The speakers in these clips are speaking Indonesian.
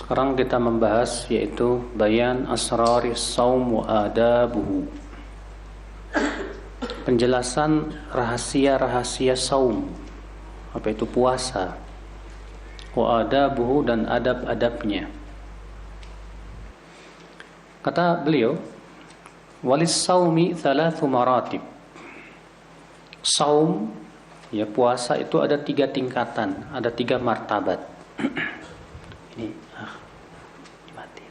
Sekarang kita membahas yaitu bayan asraris saum wa adabuhu. Penjelasan rahasia-rahasia saum. Apa itu puasa? Wa adabuhu, dan adab-adabnya. Kata beliau, walis saumi thalathu maratib. Saum, ya puasa itu ada 3 tingkatan, ada 3 martabat. Ini mati.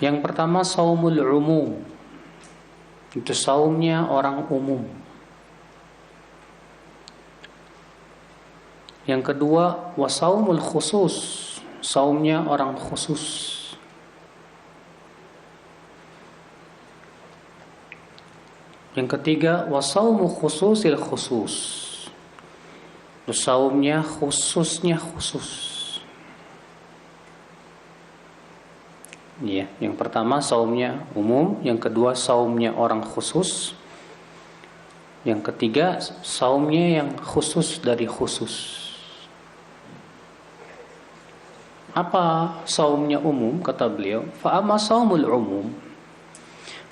Yang pertama saumul umum. Itu saumnya orang umum. Yang kedua wasaumul khusus, saumnya orang khusus. Yang ketiga wasaumu khususil khusus, saumnya khususnya khusus. Ya, yang pertama saumnya umum, yang kedua saumnya orang khusus, yang ketiga saumnya yang khusus dari khusus. Apa saumnya umum? Kata beliau, fa amma saumul umum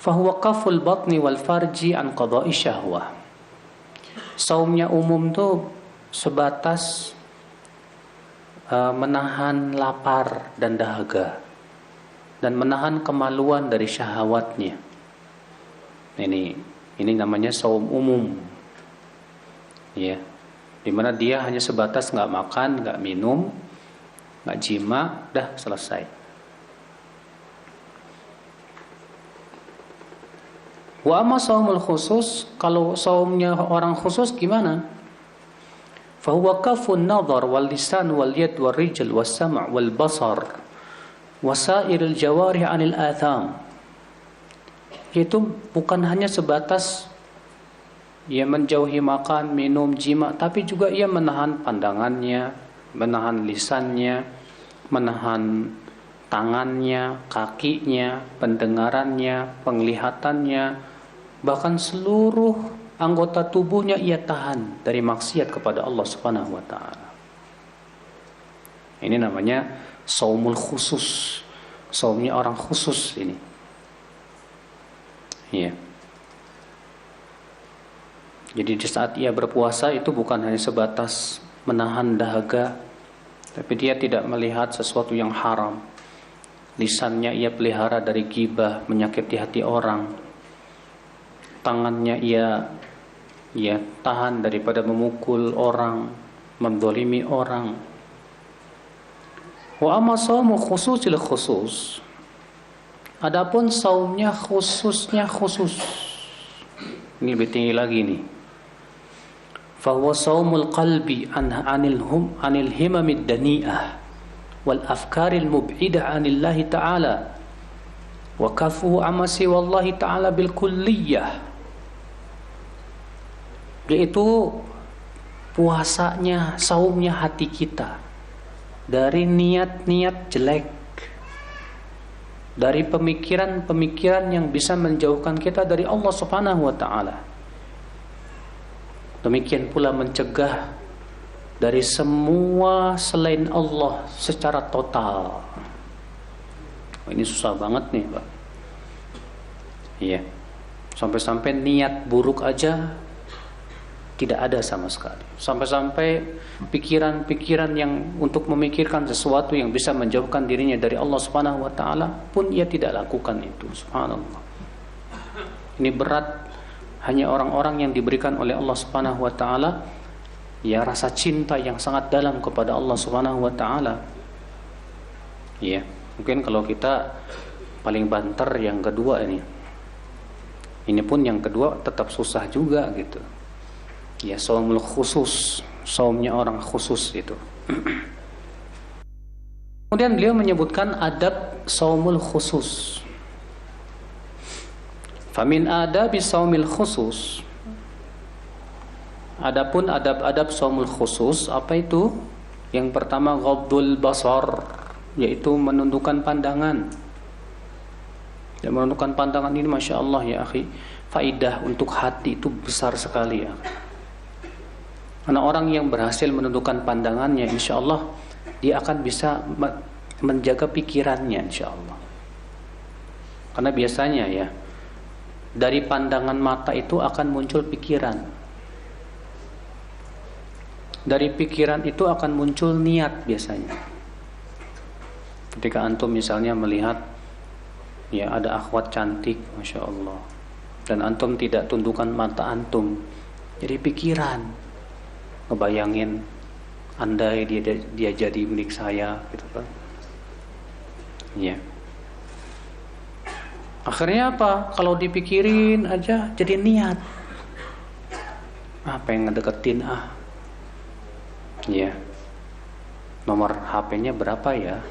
fa huwa qaful batni wal farji an qada'i syahwah. Saumnya umum tuh sebatas menahan lapar dan dahaga dan menahan kemaluan dari syahwatnya. Ini namanya saum umum. Ya. Di mana dia hanya sebatas enggak makan, enggak minum, nggak jima, dah selesai. Wa amma saumul khusus, kalau saumnya orang khusus gimana? Fa huwa kafun nadhar wal lisan wal yad wal rijl was sam' wal basar wasairil jawarih 'anil atham. Itu bukan hanya sebatas ia menjauhi makan, minum, jima, tapi juga ia menahan pandangannya, menahan lisannya, menahan tangannya, kakinya, pendengarannya, penglihatannya, bahkan seluruh anggota tubuhnya ia tahan dari maksiat kepada Allah Subhanahu wa taala. Ini namanya saumul khusus. Saumnya orang khusus ini. Iya. Jadi di saat ia berpuasa itu bukan hanya sebatas menahan dahaga, tapi dia tidak melihat sesuatu yang haram. Lisannya ia pelihara dari ghibah, menyakiti hati orang. Tangannya ia tahan daripada memukul orang, mendolimi orang. Wa amma saumu khususil khusus. Adapun saumnya khususnya khusus. Ini lebih tinggi lagi nih. فهو صوم القلب عن الهمم الدنيئة والأفكار المبعدة عن الله تعالى وكفه عما سوى الله تعالى بالكلية. Yaitu puasanya, saumnya hati kita dari niat-niat jelek, dari pemikiran-pemikiran yang bisa menjauhkan kita dari Allah Subhanahu wa taala. Demikian pula mencegah dari semua selain Allah secara total. Ini susah banget nih, Pak. Iya. Sampai-sampai niat buruk aja tidak ada sama sekali. Sampai-sampai pikiran-pikiran yang untuk memikirkan sesuatu yang bisa menjauhkan dirinya dari Allah Subhanahu wa taala pun ia tidak lakukan itu. Subhanallah. Ini berat. Hanya orang-orang yang diberikan oleh Allah Subhanahu wa taala ya rasa cinta yang sangat dalam kepada Allah Subhanahu wa taala. Ya, mungkin kalau kita paling banter yang kedua ini. Ini pun yang kedua tetap susah juga gitu. Ya, saumul khusus, saumnya orang khusus itu. Kemudian beliau menyebutkan adab saumul khusus. Famin adabi saumil khusus. Adapun adab-adab saumul khusus apa itu? Yang pertama ghaddul basar, yaitu menundukkan pandangan. Dan menundukkan pandangan ini masya Allah ya akhi, faidah untuk hati itu besar sekali ya. Karena orang yang berhasil menundukkan pandangannya, insya Allah dia akan bisa menjaga pikirannya, insya Allah. Karena biasanya ya, dari pandangan mata itu akan muncul pikiran. Dari pikiran itu akan muncul niat biasanya. Ketika antum misalnya melihat ya ada akhwat cantik, masya Allah, dan antum tidak tundukkan mata antum, jadi pikiran, ngebayangin andai dia jadi milik saya, gitu kan? Ya. Akhirnya apa? Kalau dipikirin aja jadi niat. Pengen ngedeketin ya. Nomor HP-nya berapa ya?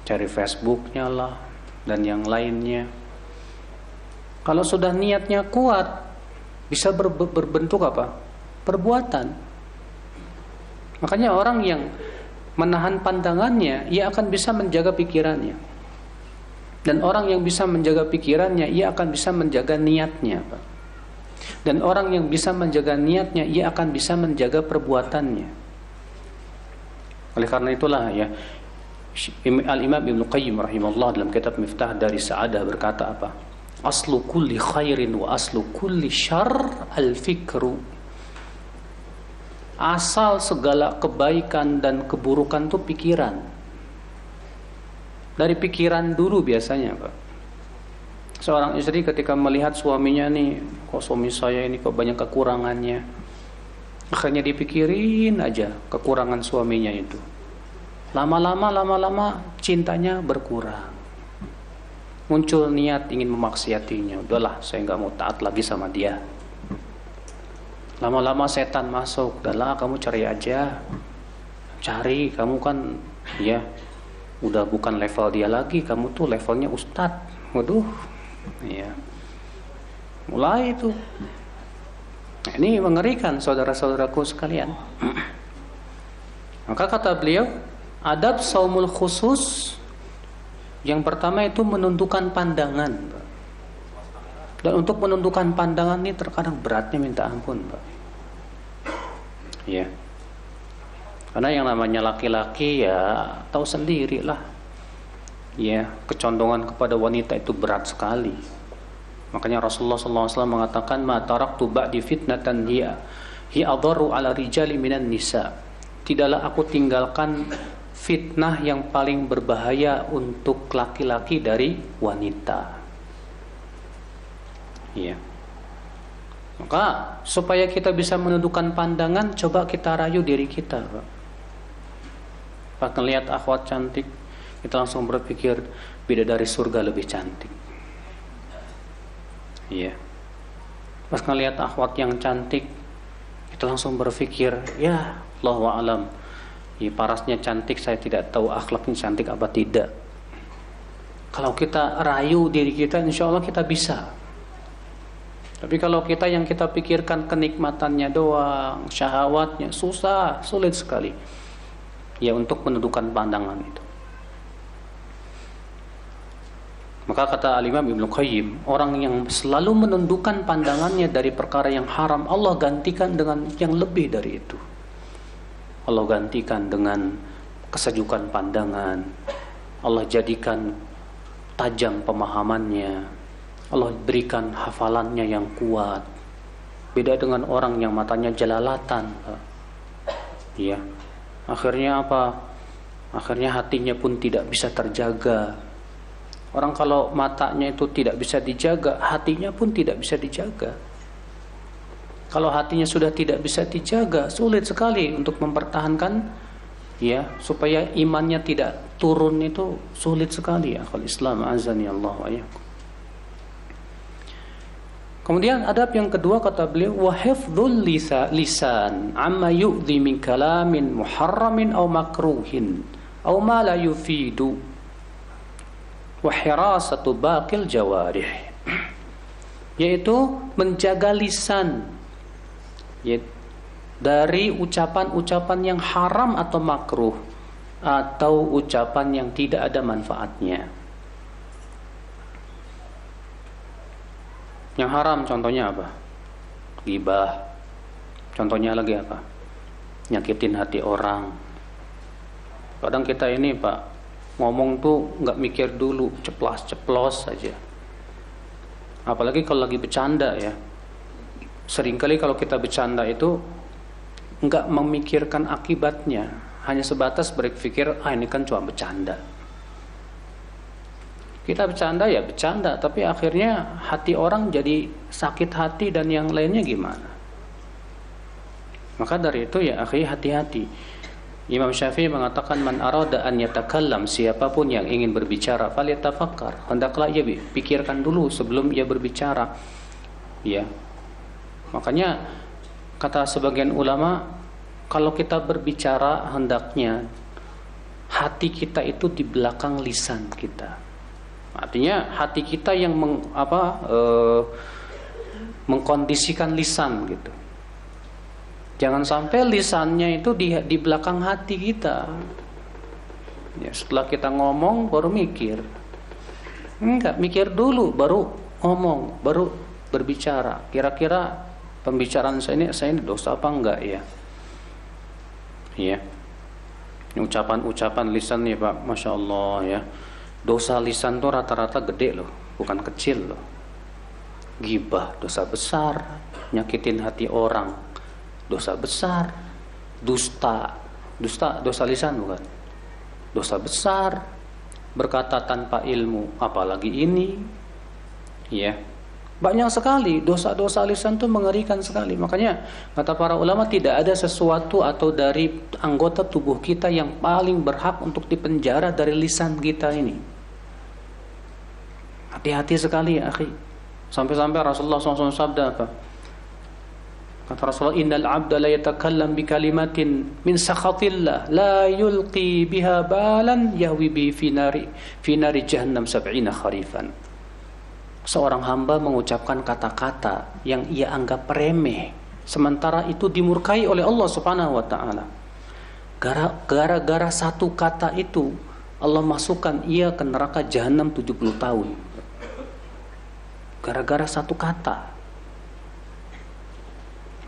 Cari Facebook-nya lah dan yang lainnya. Kalau sudah niatnya kuat, bisa berbentuk apa? Perbuatan. Makanya orang yang menahan pandangannya, ia akan bisa menjaga pikirannya. Dan orang yang bisa menjaga pikirannya, ia akan bisa menjaga niatnya, Pak. Dan orang yang bisa menjaga niatnya, ia akan bisa menjaga perbuatannya. Oleh karena itulah ya, Al-Imam Ibnu Qayyim rahimahullah dalam kitab Miftah Dari Sa'adah berkata apa? Aslu kulli khairin wa aslu kulli syarr al-fikru. Asal segala kebaikan dan keburukan itu pikiran. Dari pikiran dulu biasanya, Pak. Seorang istri ketika melihat suaminya nih, kok suami saya ini kok banyak kekurangannya, akhirnya dipikirin aja kekurangan suaminya itu. Lama-lama cintanya berkurang. Muncul niat ingin memaksiatinya. Udahlah, saya nggak mau taat lagi sama dia. Lama-lama setan masuk. Udahlah, kamu cari aja. Cari, kamu kan ya udah bukan level dia lagi. Kamu tuh levelnya ustadz. Waduh, ya. Mulai itu. Nah, ini mengerikan saudara-saudaraku sekalian. Maka kata beliau, adab saumul khusus yang pertama itu menundukkan pandangan, Pak. Dan untuk menundukkan pandangan ini terkadang beratnya minta ampun, Pak. Ya. Karena yang namanya laki-laki ya tahu sendirilah. Ya, kecondongan kepada wanita itu berat sekali. Makanya Rasulullah SAW mengatakan, "Ma taraktu ba'di fitnatan hiya adharu 'ala rijali minan nisa." Tidaklah aku tinggalkan fitnah yang paling berbahaya untuk laki-laki dari wanita. Iya. Maka supaya kita bisa menundukkan pandangan, coba kita rayu diri kita, Pak. Pas ngelihat akhwat cantik, kita langsung berpikir bidadari surga lebih cantik. Iya. Pas ngelihat akhwat yang cantik, kita langsung berpikir, ya Allahu a'lam. Parasnya cantik, saya tidak tahu akhlaknya cantik apa tidak. Kalau kita rayu diri kita, insya Allah kita bisa. Tapi kalau yang kita pikirkan kenikmatannya doang, syahwatnya, sulit sekali. Ya, untuk menundukkan pandangan itu. Maka kata Al-Imam Ibnu Qayyim, orang yang selalu menundukkan pandangannya dari perkara yang haram, Allah gantikan dengan yang lebih dari itu. Allah gantikan dengan kesejukan pandangan. Allah jadikan tajam pemahamannya. Allah berikan hafalannya yang kuat. Beda dengan orang yang matanya jelalatan. Iya. Akhirnya apa? Akhirnya hatinya pun tidak bisa terjaga. Orang kalau matanya itu tidak bisa dijaga, hatinya pun tidak bisa dijaga. Kalau hatinya sudah tidak bisa dijaga, sulit sekali untuk mempertahankan, ya, supaya imannya tidak turun, itu sulit sekali. Akhul Islam azani Allah wa iyyakum. Kemudian adab yang kedua kata beliau, wa hifdzul lisan amma yu'dhi min kalamin muharramin aw makruhin aw ma la yufidu wa hirasatu baqil jawarih, yaitu menjaga lisan dari ucapan-ucapan yang haram atau makruh, atau ucapan yang tidak ada manfaatnya. Yang haram contohnya apa? Ghibah, Contohnya lagi apa? Nyakitin hati orang. Kadang kita ini Pak, ngomong tuh nggak mikir dulu, ceplos saja. Apalagi kalau lagi bercanda ya. Seringkali kalau kita bercanda itu nggak memikirkan akibatnya, hanya sebatas berpikir, ini kan cuma bercanda. Kita bercanda ya bercanda, tapi akhirnya hati orang jadi sakit hati dan yang lainnya gimana? Maka dari itu ya akhi, hati-hati. Imam Syafi'i mengatakan, man arada an yatakallam, siapapun yang ingin berbicara falyatafakkar, hendaklah ia pikirkan dulu sebelum ia berbicara. Ya. Makanya kata sebagian ulama, kalau kita berbicara hendaknya hati kita itu di belakang lisan kita. Artinya hati kita yang mengkondisikan lisan gitu. Jangan sampai lisannya itu di belakang hati kita. Ya, setelah kita ngomong baru mikir. Enggak, mikir dulu baru ngomong, baru berbicara. Kira-kira pembicaraan saya ini dosa apa enggak ya? Iya. Ucapan-ucapan lisan nih Pak, Masya Allah ya. Dosa lisan tuh rata-rata gede loh, bukan kecil loh. Ghibah dosa besar, nyakitin hati orang dosa besar, dusta dosa lisan bukan? Dosa besar, berkata tanpa ilmu, apalagi ini. Ya. Banyak sekali dosa-dosa lisan itu mengerikan sekali. Makanya kata para ulama, tidak ada sesuatu atau dari anggota tubuh kita yang paling berhak untuk dipenjara dari lisan kita ini. Hati-hati sekali ya akhi. Sampai-sampai Rasulullah SAW sabda apa? Kata Rasulullah, innal abda la yatakallam bi kalimatin min sakhatillah la yulqi biha balan yahwi bi fi nari jahannam 70 kharifan. Seorang hamba mengucapkan kata-kata yang ia anggap remeh, sementara itu dimurkai oleh Allah Subhanahu wa taala. Gara-gara satu kata itu Allah masukkan ia ke neraka jahanam 70 tahun. Gara-gara satu kata.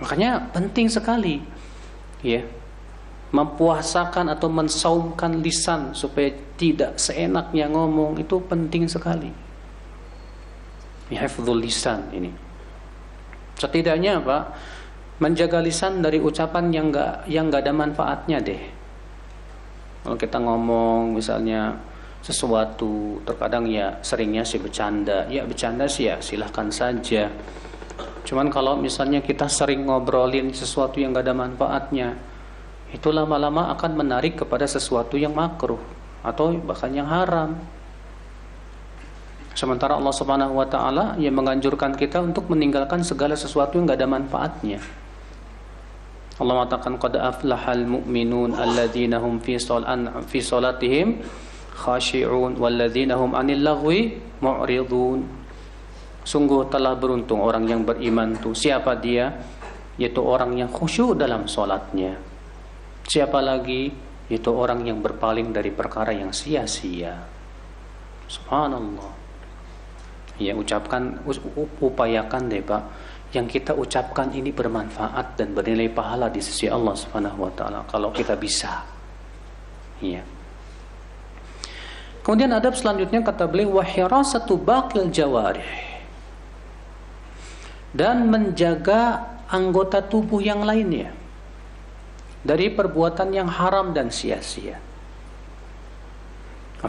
Makanya penting sekali ya, mempuasakan atau mensaumkan lisan supaya tidak seenaknya ngomong, itu penting sekali. Hifdzul lisan ini. Setidaknya Pak, menjaga lisan dari ucapan yang enggak ada manfaatnya deh. Kalau kita ngomong misalnya sesuatu, terkadang ya seringnya sih bercanda. Ya bercanda sih ya silahkan saja. Cuman kalau misalnya kita sering ngobrolin sesuatu yang gak ada manfaatnya, itu lama-lama akan menarik kepada sesuatu yang makruh atau bahkan yang haram. Sementara Allah Subhanahu wa taala yang menganjurkan kita untuk meninggalkan segala sesuatu yang gak ada manfaatnya. Allah mengatakan, qad aflahal mu'minun alladzina hum fi salatihim khashi'un walladzina hum 'anil laghwi mu'ridun. Sungguh telah beruntung orang yang beriman itu. Siapa dia? Yaitu orang yang khusyuk dalam solatnya. Siapa lagi? Yaitu orang yang berpaling dari perkara yang sia-sia. Subhanallah. Ya, upayakan deh Pak, yang kita ucapkan ini bermanfaat dan bernilai pahala di sisi Allah Subhanahu wa taala kalau kita bisa. Ya. Kemudian adab selanjutnya kata beliau, wa hirasatu baqil jawarih. Dan menjaga anggota tubuh yang lainnya dari perbuatan yang haram dan sia-sia.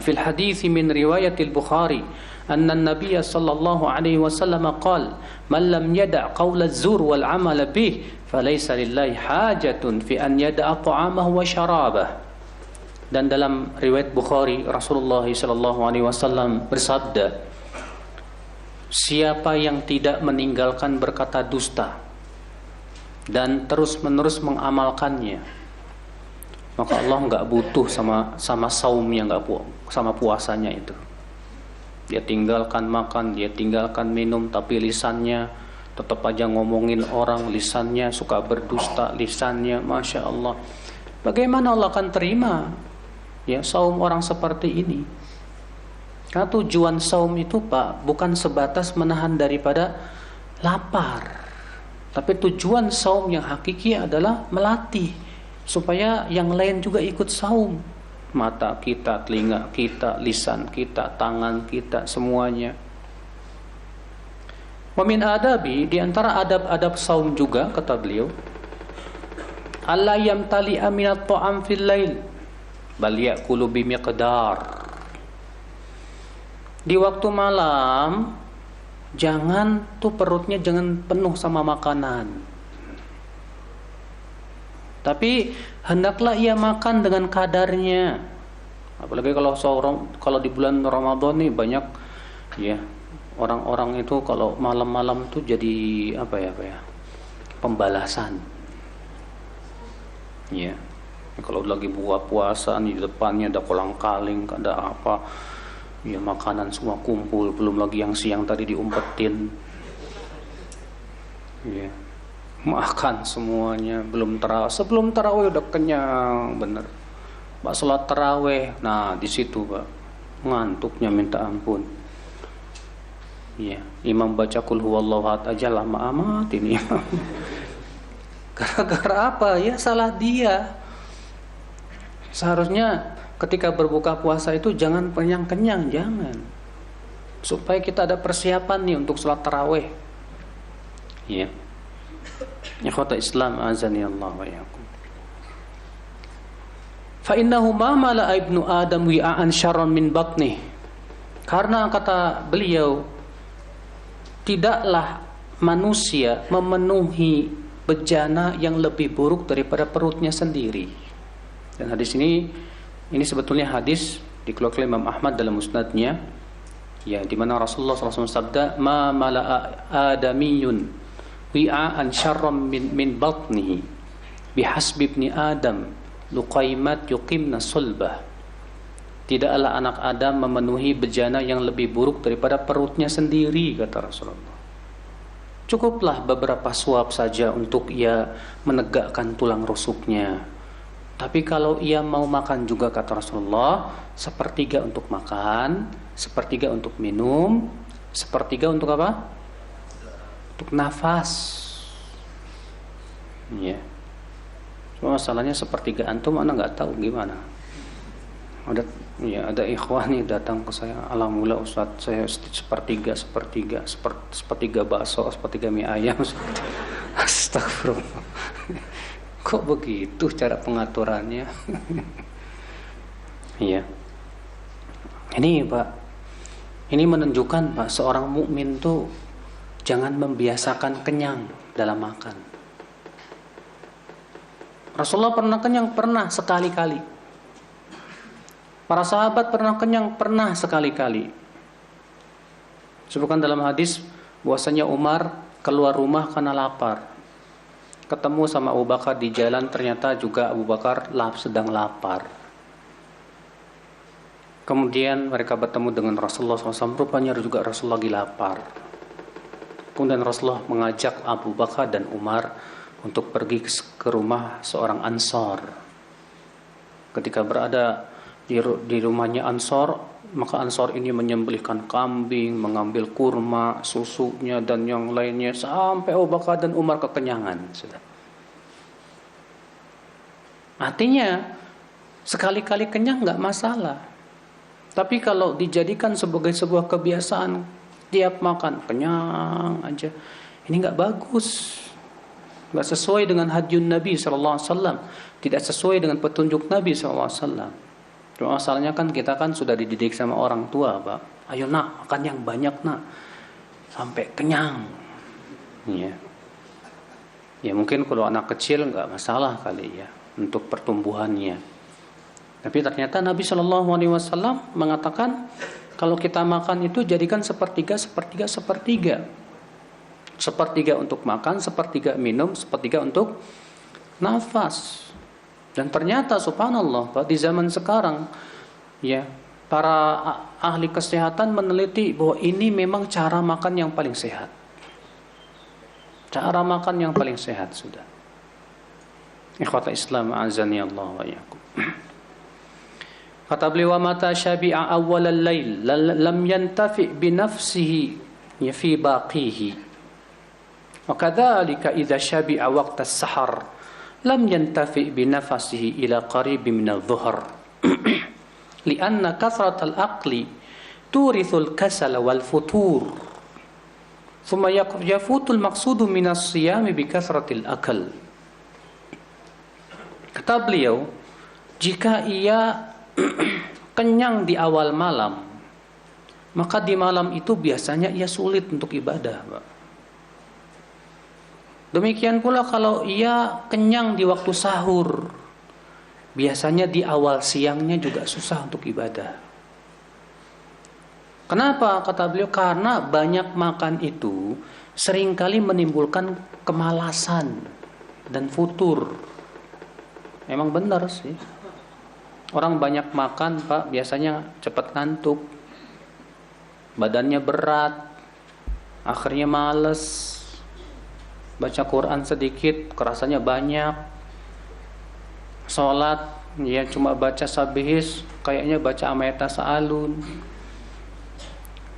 Fil hadits min riwayat al-Bukhari anna an-nabiy sallallahu alaihi wasallam qala man lam yada' qawl az-zur wal 'amal bih falaysa lillahi hajatun fi an yada'a ta'amahu wa syarabah. Dan dalam riwayat Bukhari, Rasulullah sallallahu alaihi wasallam bersabda, siapa yang tidak meninggalkan berkata dusta dan terus-menerus mengamalkannya, maka Allah enggak butuh sama saumnya, enggak sama puasanya itu. Dia tinggalkan makan, dia tinggalkan minum, tapi lisannya tetap aja ngomongin orang, lisannya suka berdusta, lisannya, Masya Allah. Bagaimana Allah akan terima ya saum orang seperti ini? Karena tujuan saum itu Pak bukan sebatas menahan daripada lapar. Tapi tujuan saum yang hakiki adalah melatih supaya yang lain juga ikut saum. Mata kita, telinga kita, lisan kita, tangan kita, semuanya. Wa min adabi, di antara adab-adab saum juga kata beliau, alla yamtali'a minat ta'am fil lail bal ya'kulu bimiqdar. Di waktu malam jangan tuh perutnya jangan penuh sama makanan. Tapi hendaklah ia makan dengan kadarnya. Apalagi kalau di bulan Ramadan nih banyak ya orang-orang itu kalau malam-malam tuh jadi apa ya pembalasan. Ya. Kalau lagi buka puasa nih di depannya ada kolang-kaling, ada apa? Ya makanan semua kumpul, belum lagi yang siang tadi diumpetin. Ya. Makan semuanya, sebelum tarawih udah kenyang bener. Pak salat tarawih, nah di situ Pak ngantuknya minta ampun. Ya, imam baca qul huwallahu ahad aja lama amat ini. Gara-gara apa? Ya salah dia. Seharusnya ketika berbuka puasa itu jangan kenyang-kenyang, jangan. Supaya kita ada persiapan nih untuk salat tarawih. Ya. Ikhwata Islam azani Allah wa iyyakum. Fa innahu ma mala ibnu Adam wi'an syarran min batnih. Karena kata beliau tidaklah manusia memenuhi bejana yang lebih buruk daripada perutnya sendiri. Dan hadis ini sebetulnya hadis dikeluarkan oleh Imam Ahmad dalam musnadnya, ya, di mana Rasulullah SAW sabda, ma mala'a adamiyun wi'an syarram min batnihi bihasbi ibni Adam luqaimat yuqimna sulbah. Tidaklah anak Adam memenuhi bejana yang lebih buruk daripada perutnya sendiri, kata Rasulullah. Cukuplah beberapa suap saja untuk ia menegakkan tulang rusuknya. Tapi kalau ia mau makan juga, kata Rasulullah, sepertiga untuk makan, sepertiga untuk minum, sepertiga untuk apa? Untuk nafas. Ya. Cuma masalahnya sepertiga antum mana nggak tahu gimana. Ada ikhwan nih datang ke saya, alhamdulillah Ustaz, saya sepertiga bakso, sepertiga mie ayam. Astagfirullah. Kok begitu cara pengaturannya? Iya. Ini Pak, ini menunjukkan Pak, seorang mukmin tuh jangan membiasakan kenyang dalam makan. Rasulullah pernah kenyang? Pernah sekali-kali. Para sahabat pernah kenyang? Pernah sekali-kali. Sebutkan dalam hadis bahwasanya Umar keluar rumah karena lapar. Ketemu sama Abu Bakar di jalan, ternyata juga Abu Bakar sedang lapar. Kemudian mereka bertemu dengan Rasulullah SAW, rupanya juga Rasulullah lagi lapar. Kemudian Rasulullah mengajak Abu Bakar dan Umar untuk pergi ke rumah seorang Ansor. Ketika berada di rumahnya Ansor, maka Ansor ini menyembelihkan kambing, mengambil kurma, susunya dan yang lainnya, sampai Abu Bakar dan Umar kekenyangan. Sudah. Artinya sekali-kali kenyang nggak masalah, tapi kalau dijadikan sebagai sebuah kebiasaan, tiap makan kenyang aja, ini nggak bagus, nggak sesuai dengan hadjun Nabi SAW, tidak sesuai dengan petunjuk Nabi SAW. Cuma masalahnya kan kita kan sudah dididik sama orang tua, Pak. Ayo nak, makan yang banyak nak, sampai kenyang. Ya, ya mungkin kalau anak kecil nggak masalah kali ya untuk pertumbuhannya. Tapi ternyata Nabi SAW mengatakan kalau kita makan itu jadikan sepertiga. Sepertiga untuk makan, sepertiga minum, sepertiga untuk nafas. Dan ternyata subhanallah Pak, di zaman sekarang ya, para ahli kesehatan meneliti bahwa ini memang cara makan yang paling sehat. Cara makan yang paling sehat sudah. Ikhwata Islam azani Allah wa iyyakum. Kata beliau, mata syabi'a awwalal lail lam yantafi bi nafsihi ya fi baqihi. Wa kadzalika idza syabi'a waqta as-sahar lam yantafi bi nafasihi ila qaribin min adh-dhuhr. Lianna kathratal aqli turithul kasala wal futur. Thumma yafutul maqsudu minas siyami bi kathratil akal. Kata beliau, jika ia kenyang di awal malam, maka di malam itu biasanya ia sulit untuk ibadah, Pak. Demikian pula kalau ia kenyang di waktu sahur, biasanya di awal siangnya juga susah untuk ibadah. Kenapa? Kata beliau, karena banyak makan itu seringkali menimbulkan kemalasan dan futur. Memang benar sih. Orang banyak makan, Pak, biasanya cepat ngantuk. Badannya berat, akhirnya males. Baca Quran sedikit, kerasanya banyak. Sholat, ya cuma baca sabihis, kayaknya baca amayata sa'alun.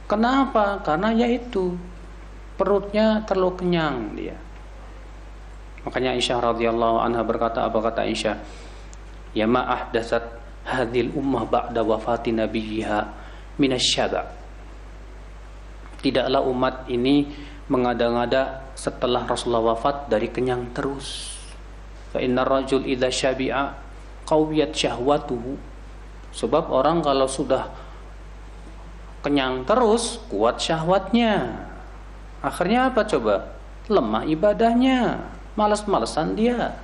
Kenapa? Karena yaitu perutnya terlalu kenyang dia. Makanya Aisyah radhiyallahu anha berkata, apa kata Aisyah? Ya ma ahdatsat hadhil ummah ba'da wafati nabiyha minasyaba. Tidaklah umat ini mengada-ngada setelah Rasulullah wafat dari kenyang terus. Fa innar rajul idza syabi'a qawiyat syahwatuhu. Sebab orang kalau sudah kenyang terus, kuat syahwatnya. Akhirnya apa coba? Lemah ibadahnya, malas-malesan dia.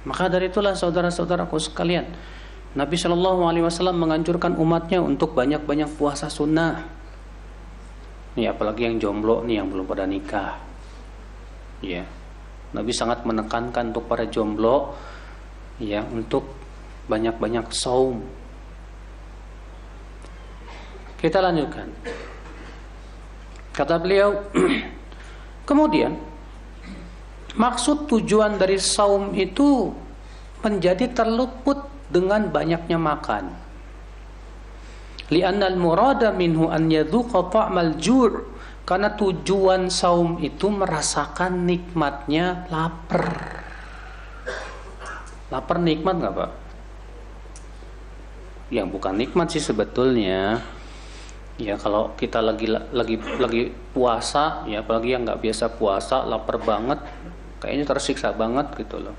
Maka dari itulah saudara-saudaraku sekalian, Nabi Shallallahu Alaihi Wasallam menganjurkan umatnya untuk banyak-banyak puasa sunnah. Nih apalagi yang jomblo nih, yang belum pada nikah. Ya, Nabi sangat menekankan untuk para jomblo, ya, untuk banyak-banyak saum. Kita lanjutkan. Kata beliau, kemudian maksud tujuan dari saum itu menjadi terluput dengan banyaknya makan. Li'anna al-murada minhu an yadhuqa ta'mal ju', karena tujuan saum itu merasakan nikmatnya lapar. Lapar nikmat enggak, Pak? Yang bukan nikmat sih sebetulnya. Ya kalau kita lagi puasa, ya apalagi yang enggak biasa puasa, lapar banget, kayaknya tersiksa banget gitu loh.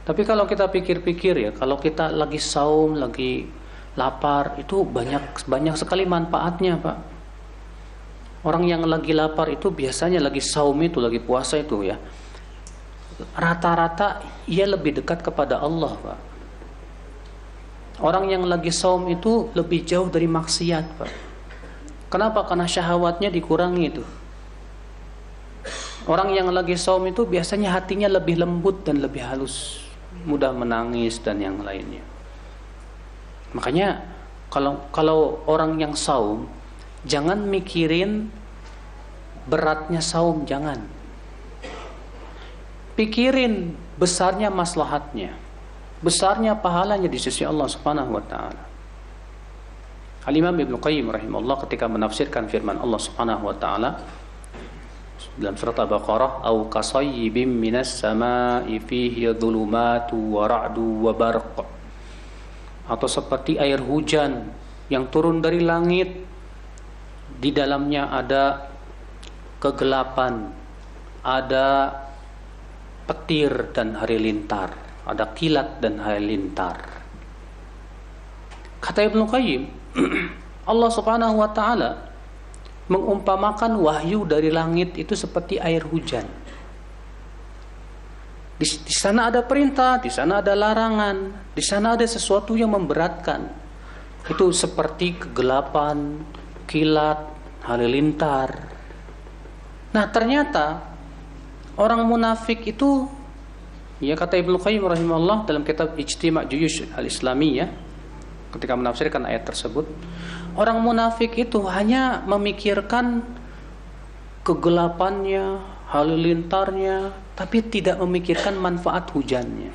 Tapi kalau kita pikir-pikir ya, kalau kita lagi saum, lagi lapar, itu banyak sekali manfaatnya, Pak. Orang yang lagi lapar itu biasanya lagi saum itu, lagi puasa itu ya, rata-rata ia lebih dekat kepada Allah, Pak. Orang yang lagi saum itu lebih jauh dari maksiat, Pak. Kenapa? Karena syahwatnya dikurangi itu. Orang yang lagi saum itu biasanya hatinya lebih lembut dan lebih halus, mudah menangis dan yang lainnya. Makanya kalau orang yang saum, jangan mikirin beratnya saum, jangan. Pikirin besarnya maslahatnya, besarnya pahalanya di sisi Allah Subhanahu wa taala. Al-Imam Ibnu Qayyim rahimahullah ketika menafsirkan firman Allah Subhanahu wa taala dalam surat Al-Baqarah, au kasayyibim minas samaa'i fihi dhulumatu wa ra'du wa barq, atau seperti air hujan yang turun dari langit, di dalamnya ada kegelapan, ada petir dan halilintar, ada kilat dan halilintar. Kata Ibnu Qayyim, Allah Subhanahu wa taala mengumpamakan wahyu dari langit itu seperti air hujan. Di sana ada perintah, di sana ada larangan, di sana ada sesuatu yang memberatkan. Itu seperti kegelapan, kilat, halilintar. Nah, ternyata orang munafik itu, ya kata Ibnu Qayyim rahimahullah dalam kitab Ijtima' Juyush al-Islamiyah ketika menafsirkan ayat tersebut, orang munafik itu hanya memikirkan kegelapannya, halilintarnya, tapi tidak memikirkan manfaat hujannya.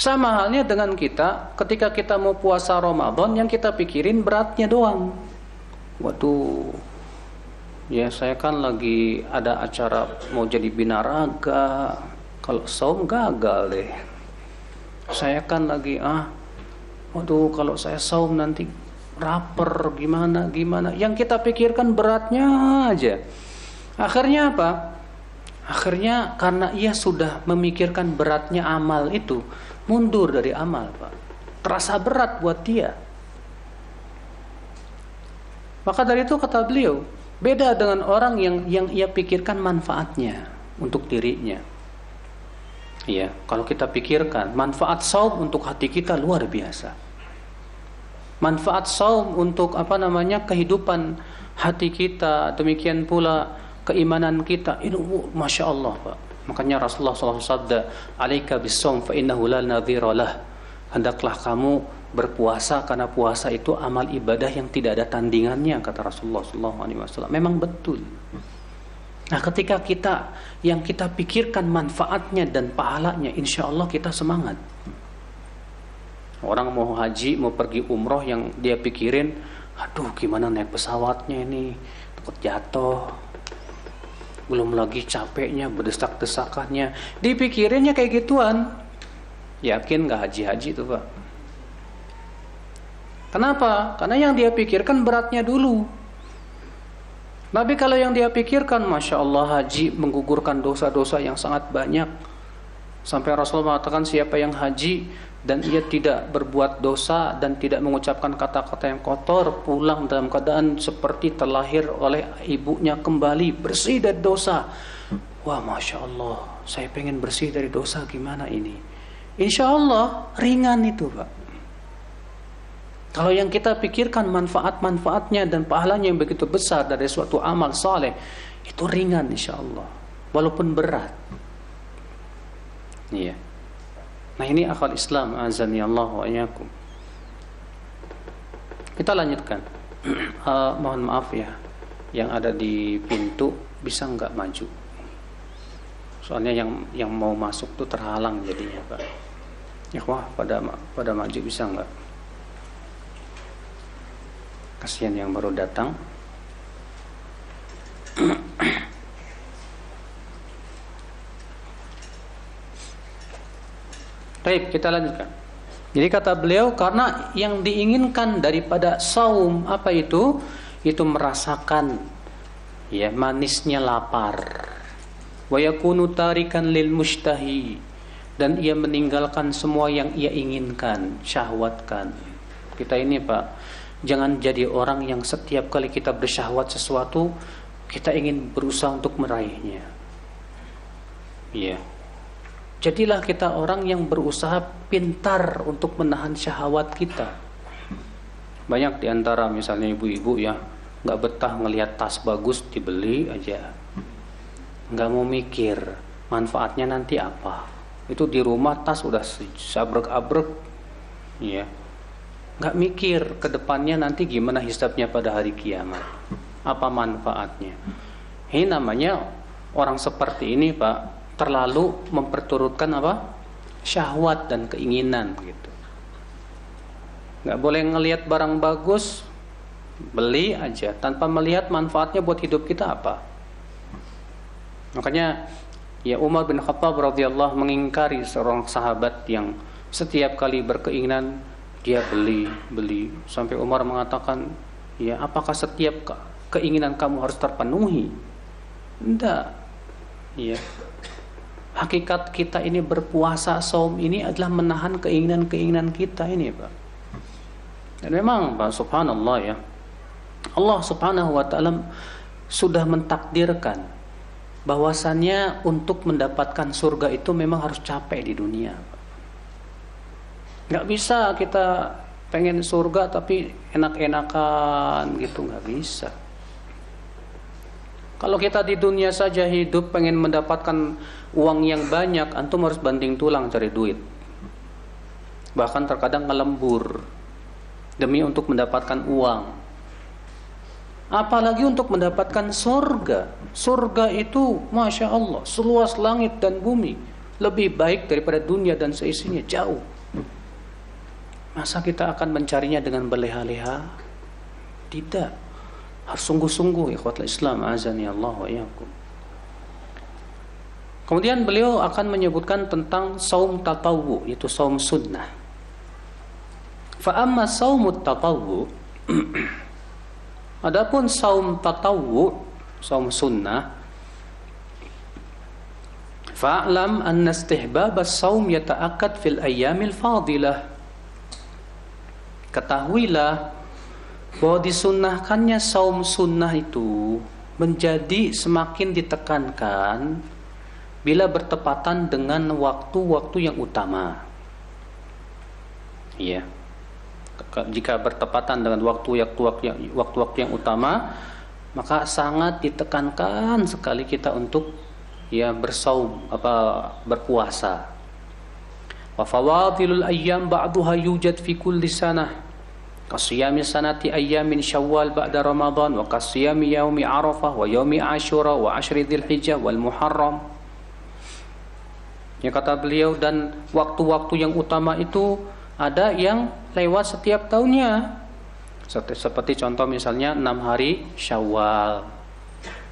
Sama halnya dengan kita, ketika kita mau puasa Ramadan, yang kita pikirin beratnya doang. Waduh, Ya, saya kan lagi ada acara mau jadi binaraga. Kalau saum gagal deh. Saya kan lagi waduh, kalau saya saum nanti lapar gimana. Yang kita pikirkan beratnya aja. Akhirnya apa? Akhirnya karena ia sudah memikirkan beratnya amal itu, mundur dari amal, Pak. Terasa berat buat dia. Maka dari itu kata beliau, beda dengan orang yang ia pikirkan manfaatnya untuk dirinya. Iya, kalau kita pikirkan manfaat saum untuk hati kita luar biasa. Manfaat saum untuk kehidupan hati kita, demikian pula keimanan kita. Ini masya Allah, Pak. Makanya Rasulullah SAW sabda, "Alaika bis-shaum fa innahu la nadhira lah." Hendaklah kamu berpuasa karena puasa itu amal ibadah yang tidak ada tandingannya, kata Rasulullah SAW. Memang betul. Nah, ketika yang kita pikirkan manfaatnya dan pahalanya, insya Allah kita semangat. Orang mau haji, mau pergi umroh, yang dia pikirin, aduh gimana naik pesawatnya ini, takut jatuh, belum lagi capeknya, berdesak-desakannya, dipikirinnya kayak gituan. Yakin gak haji-haji itu, Pak? Kenapa? Karena yang dia pikirkan beratnya dulu. Tapi kalau yang dia pikirkan, masya Allah, haji menggugurkan dosa-dosa yang sangat banyak. Sampai Rasulullah mengatakan, siapa yang haji dan ia tidak berbuat dosa dan tidak mengucapkan kata-kata yang kotor, pulang dalam keadaan seperti terlahir oleh ibunya kembali, bersih dari dosa. Wah, masya Allah, saya pengen bersih dari dosa, gimana ini? Insya Allah ringan itu, Pak. Kalau yang kita pikirkan manfaat-manfaatnya dan pahalanya yang begitu besar dari suatu amal saleh, itu ringan insya Allah, walaupun berat. Iya. Nah, ini akal Islam, azani Allah wa iyyakum. Kita lanjutkan. Mohon maaf ya, yang ada di pintu bisa nggak maju? Soalnya yang mau masuk tuh terhalang jadinya, Pak. Ya, wah, pada maju bisa nggak? Kasihan yang baru datang. Baik, kita lanjutkan. Jadi kata beliau, karena yang diinginkan daripada saum apa itu? Itu merasakan ya manisnya lapar. Wa yakunu tarikan lil mushtahi, dan ia meninggalkan semua yang ia inginkan, syahwatkan. Kita ini, Pak, jangan jadi orang yang setiap kali kita bersyahwat sesuatu, kita ingin berusaha untuk meraihnya. Iya. Jadilah kita orang yang berusaha pintar untuk menahan syahwat kita. Banyak diantara misalnya ibu-ibu ya, nggak betah ngelihat tas bagus dibeli aja, nggak mau mikir manfaatnya nanti apa. Itu di rumah tas udah sabrek-abrek, ya, nggak mikir ke depannya nanti gimana hisabnya pada hari kiamat, apa manfaatnya. Ini namanya orang seperti ini, Pak, terlalu memperturutkan apa? Syahwat dan keinginan gitu. Nggak boleh ngelihat barang bagus, beli aja tanpa melihat manfaatnya buat hidup kita apa. Makanya ya Umar bin Khattab radhiyallahu mengingkari seorang sahabat yang setiap kali berkeinginan dia beli sampai Umar mengatakan, ya apakah setiap keinginan kamu harus terpenuhi? Tidak. Ya. Hakikat kita ini berpuasa, saum ini adalah menahan keinginan-keinginan kita ini, Pak. Dan memang, Pak, subhanallah ya, Allah subhanahu wa ta'ala sudah mentakdirkan bahwasannya untuk mendapatkan surga itu memang harus capek di dunia. Nggak bisa kita pengen surga tapi enak-enakan gitu, nggak bisa. Kalau kita di dunia saja hidup pengen mendapatkan uang yang banyak, antum harus banting tulang cari duit. Bahkan terkadang ngelembur demi untuk mendapatkan uang. Apalagi untuk mendapatkan surga. Surga itu masya Allah seluas langit dan bumi, lebih baik daripada dunia dan seisinya, jauh. Masa kita akan mencarinya dengan berleha-leha? Tidak. Harus sungguh-sungguh ikhwatul Islam, azani Allah wa iyyakum. Kemudian beliau akan menyebutkan tentang saum tatawwu, yaitu saum sunnah. Fa amma saumut tatawwu, adapun saum tatawwu, saum sunnah, fa'lam anna istihbab as-saum yata'akkad fil ayyamil fadilah. Ketahuilah bahwa disunnahkannya saum sunnah itu menjadi semakin ditekankan bila bertepatan dengan waktu-waktu yang utama. Iya. Jika bertepatan dengan waktu-waktu yang utama, maka sangat ditekankan sekali kita untuk bersaum, berpuasa. Wa fawadilul ayyam ba'daha yujad fi kulli sanah. Kasiyami sanati ayyamin syawal ba'da Ramadan wa kasiyami yaumi Arafah wa yaumi Ashura wa ashri Dzulhijjah wal Muharram. Yang kata beliau, dan waktu-waktu yang utama itu ada yang lewat setiap tahunnya. Seperti contoh misalnya 6 hari Syawal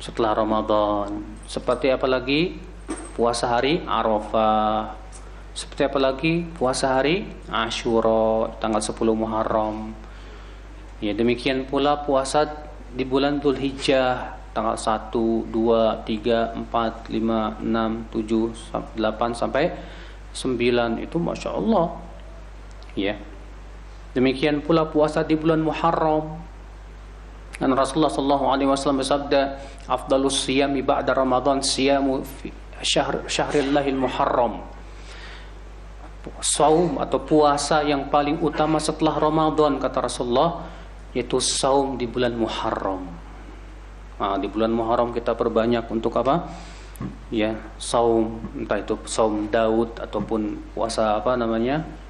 setelah Ramadan. Seperti apa lagi? Puasa hari Arafah. Seperti apa lagi? Puasa hari Ashura tanggal 10 Muharram. Ya, demikian pula puasa di bulan Dzulhijjah tanggal 1, 2, 3, 4, 5, 6, 7, 8 sampai 9 itu Masya Allah. Ya. Demikian pula puasa di bulan Muharram. Dan Rasulullah SAW bersabda, afdalus siyami ba'da Ramadan siyamu syahrillahil Muharram. Saum atau puasa yang paling utama setelah Ramadan, kata Rasulullah, yaitu saum di bulan Muharram. Nah, di bulan Muharram kita perbanyak untuk apa? Ya, saum, entah itu saum Daud ataupun puasa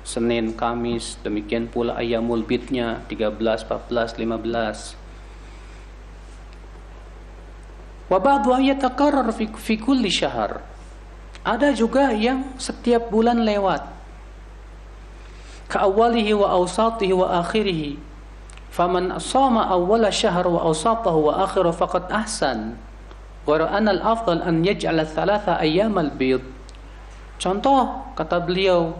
Senin, Kamis, demikian pula ayyamul bidnya 13, 14, 15. Wa ba'du yatakarrar fi kulli syahr. Ada juga yang setiap bulan lewat. Ka awwalihi wa awsatihi wa akhirih. Faman shama awwala syahr wa awsatahu wa akhirahu faqad ahsan. Wa anna al-afdal an yaj'ala thalatha ayyam al-bid. Contoh, kata beliau,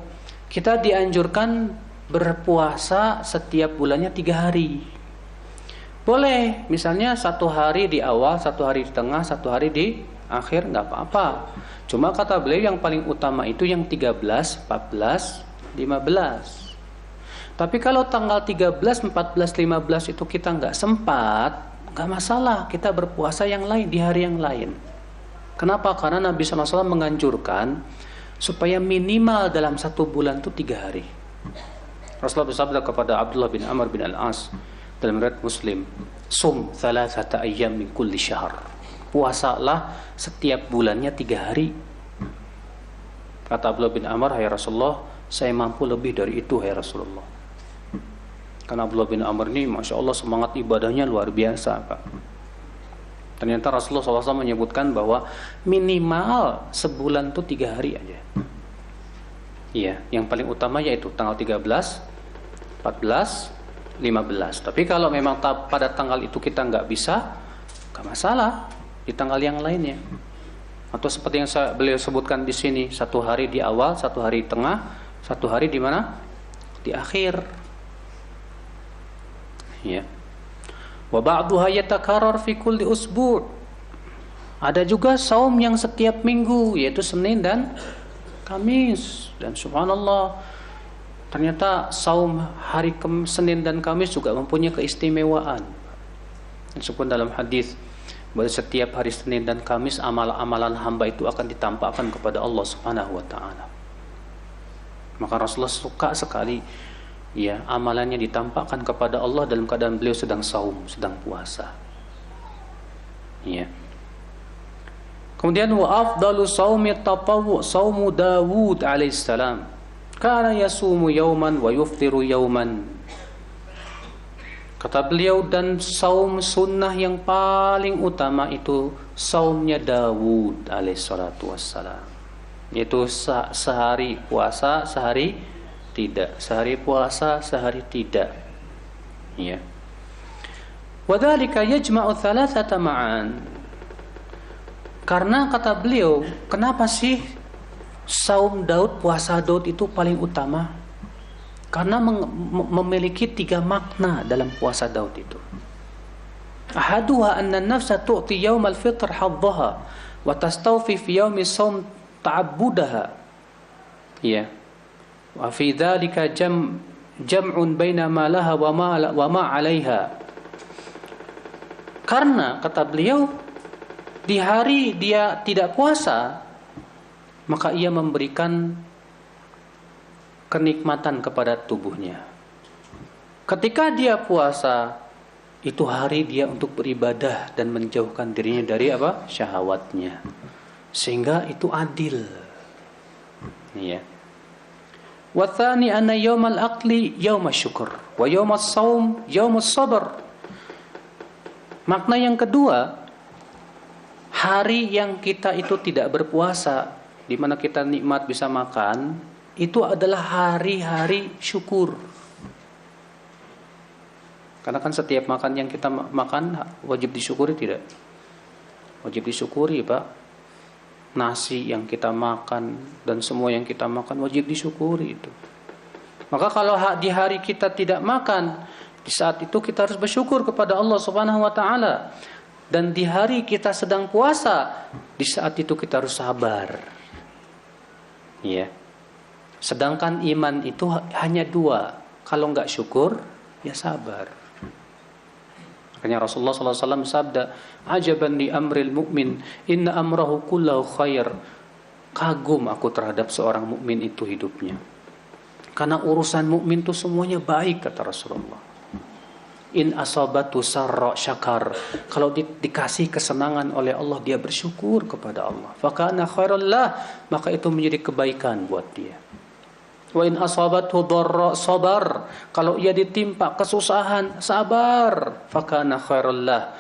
kita dianjurkan berpuasa setiap bulannya 3 hari. Boleh, misalnya 1 hari di awal, 1 hari di tengah, 1 hari di akhir, nggak apa-apa. Cuma kata beliau yang paling utama itu yang 13, 14, 15. Tapi kalau tanggal 13, 14, 15 itu kita nggak sempat, nggak masalah, kita berpuasa yang lain di hari yang lain. Kenapa? Karena Nabi SAW menganjurkan supaya minimal dalam 1 bulan itu 3 hari. Rasulullah bersabda kepada Abdullah bin Amr bin Al-As dalam riwayat Muslim, sum thalathata ayyam min kulli syahr. Puasalah setiap bulannya 3 hari. Kata Abdullah bin Amr, hai Rasulullah, saya mampu lebih dari itu, hai Rasulullah. Karena Abdullah bin Amr ini Masya Allah semangat ibadahnya luar biasa, Pak. Ternyata Rasulullah SAW menyebutkan bahwa minimal sebulan itu 3 hari aja. Iya, yang paling utama yaitu tanggal 13, 14, 15. Tapi kalau memang pada tanggal itu kita nggak bisa, nggak masalah di tanggal yang lainnya. Atau seperti yang beliau sebutkan di sini, 1 hari di awal, 1 hari di tengah, 1 hari di mana? Di akhir. Ya. Wa ba'duha yatakarrar fi kulli usbu'. Ada juga saum yang setiap minggu, yaitu Senin dan Kamis. Dan subhanallah, ternyata saum hari Senin dan Kamis juga mempunyai keistimewaan. Disebut dalam hadis bahwa setiap hari Senin dan Kamis amalan hamba itu akan ditampakkan kepada Allah Subhanahu wa taala. Maka Rasulullah suka sekali amalannya ditampakkan kepada Allah dalam keadaan beliau sedang saum, sedang puasa. Kemudian wa afdalu saumi tatawwu saumu Dawud alaihissalam. Kana yasumu yauman wa yuftiru yauman. Kata beliau, dan saum sunnah yang paling utama itu saumnya Dawud alaihissalatu wassalam. Yaitu sehari puasa, sehari tidak. Sehari puasa, sehari tidak. Ya. Wadzalika yajma'u thalathata ma'an. Karena kata beliau, kenapa sih saum Daud, puasa Daud itu paling utama? Karena memiliki 3 makna dalam puasa Daud itu. Ahaduha anna an-nafsa tu'ti yawm al-fitr haddaha wa tastawfi fi yawmi saum ta'abbudaha. Ya. Wa fi dzalika jam'un baina ma laha wa ma 'alaiha. Karena kata beliau, di hari dia tidak puasa, maka ia memberikan kenikmatan kepada tubuhnya. Ketika dia puasa, itu hari dia untuk beribadah dan menjauhkan dirinya dari apa? Syahwatnya. Sehingga itu adil. Ya. Wa tsani anna yaumal aqli yaumash syukur wa yaumas shaum yaumus sabr. Makna yang kedua, hari yang kita itu tidak berpuasa, di mana kita nikmat bisa makan, itu adalah hari-hari syukur. Karena kan setiap makan yang kita makan wajib disyukuri tidak? Wajib disyukuri, Pak. Nasi yang kita makan dan semua yang kita makan wajib disyukuri itu. Maka kalau di hari kita tidak makan, di saat itu kita harus bersyukur kepada Allah Subhanahu wa taala. Dan di hari kita sedang puasa, di saat itu kita harus sabar. Ya. Sedangkan iman itu hanya 2. Kalau enggak syukur, ya sabar. Makanya Rasulullah SAW sabda, "Ajaban li amril mu'min, inna amrahu kullahu khair." Kagum aku terhadap seorang mukmin itu hidupnya. Karena urusan mukmin itu semuanya baik, kata Rasulullah. In asabatu sarra syakar. Kalau dikasih kesenangan oleh Allah, dia bersyukur kepada Allah. Fakana khairal lah, maka itu menjadi kebaikan buat dia. Wa in asabathu dharra sabar. Kalau ia ditimpa kesusahan, sabar. Fakana khairal lah.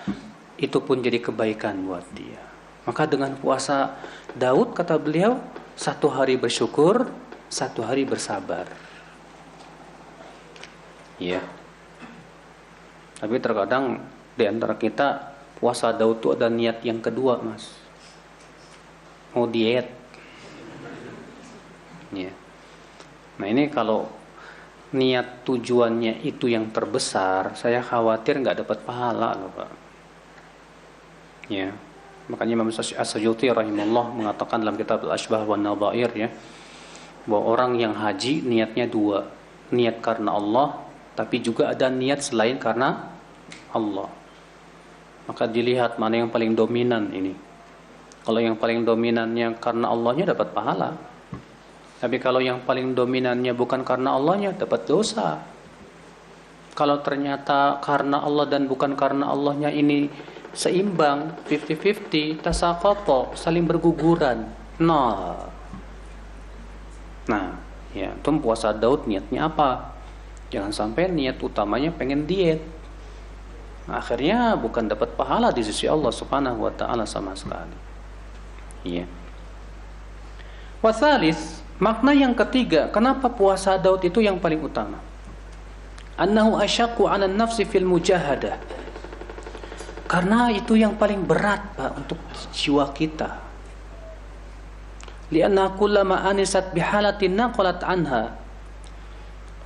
Itu pun jadi kebaikan buat dia. Maka dengan puasa Daud, kata beliau, 1 hari bersyukur, 1 hari bersabar. Ya. Tapi terkadang di antara kita puasa Daud itu ada niat yang kedua, Mas. Mau diet. Ya. Nah ini kalau niat tujuannya itu yang terbesar, saya khawatir nggak dapat pahala loh, Pak. Ya. Makanya Imam As-Suyuti rahimahullah mengatakan dalam kitab Al-Ashbah wan Nadhair, ya, bahwa orang yang haji niatnya 2. Niat karena Allah, tapi juga ada niat selain karena Allah. Maka dilihat mana yang paling dominan ini. Kalau yang paling dominannya karena Allahnya dapat pahala. Tapi kalau yang paling dominannya bukan karena Allahnya, dapat dosa. Kalau ternyata karena Allah dan bukan karena Allahnya ini seimbang, 50-50, tasaqata, saling berguguran. Nah, ya, itu puasa Daud niatnya apa? Jangan sampai niat utamanya pengen diet. Akhirnya bukan dapat pahala di sisi Allah Subhanahu wa taala sama sekali. Iya. Wasalis, makna yang ketiga, kenapa puasa Daud itu yang paling utama? Annahu asyaqqu 'ala an-nafsi fil mujahadah. Karena itu yang paling berat, Pak, untuk jiwa kita. Lianna kullama anisat bihalatin naqalat anha.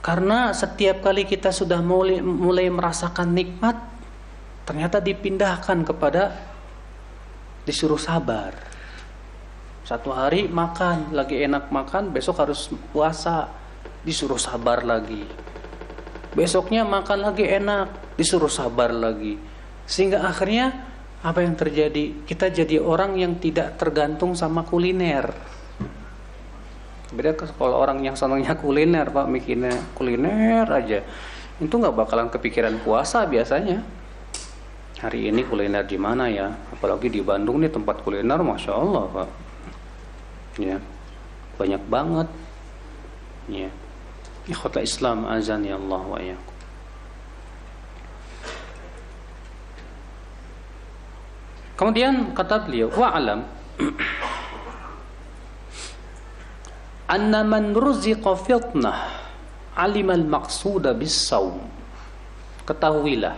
Karena setiap kali kita sudah mulai merasakan nikmat, ternyata dipindahkan kepada disuruh sabar. 1 hari makan, lagi enak makan, besok harus puasa, disuruh sabar lagi. Besoknya makan lagi enak, disuruh sabar lagi. Sehingga akhirnya apa yang terjadi? Kita jadi orang yang tidak tergantung sama kuliner. Beda kalau orang yang senangnya kuliner, Pak, mikirnya kuliner aja, itu nggak bakalan kepikiran puasa biasanya. Hari ini kuliner di mana ya? Apalagi di Bandung nih tempat kuliner, masya Allah, Pak. Ya, banyak banget. Ya, ikhwatul Islam, azan ya Allah wa iyyakum. Kemudian kata beliau, wa'alam anna man ruziqa fitnah alimal maqsuda bis-shaum. Ketahuilah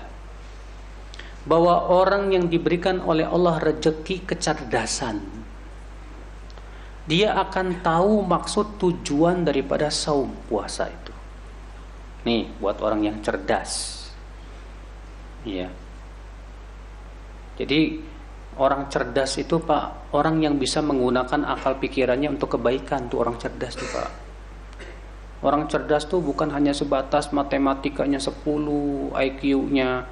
bahwa orang yang diberikan oleh Allah rezeki kecerdasan, dia akan tahu maksud tujuan daripada saum puasa itu. Nih, buat orang yang cerdas. Iya. Jadi orang cerdas itu Pak, orang yang bisa menggunakan akal pikirannya untuk kebaikan, tuh orang cerdas tuh Pak. Orang cerdas tuh bukan hanya sebatas matematikanya 10, IQ-nya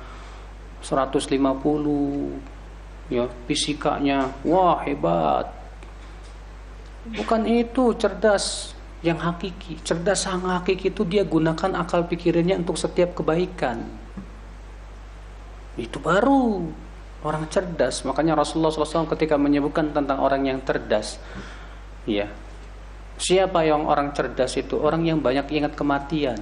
150, ya, fisikanya wah hebat. Bukan itu cerdas yang hakiki. Cerdas yang hakiki itu dia gunakan akal pikirannya untuk setiap kebaikan. Itu baru orang cerdas. Makanya Rasulullah SAW ketika menyebutkan tentang orang yang cerdas, ya, siapa yang orang cerdas itu? Orang yang banyak ingat kematian,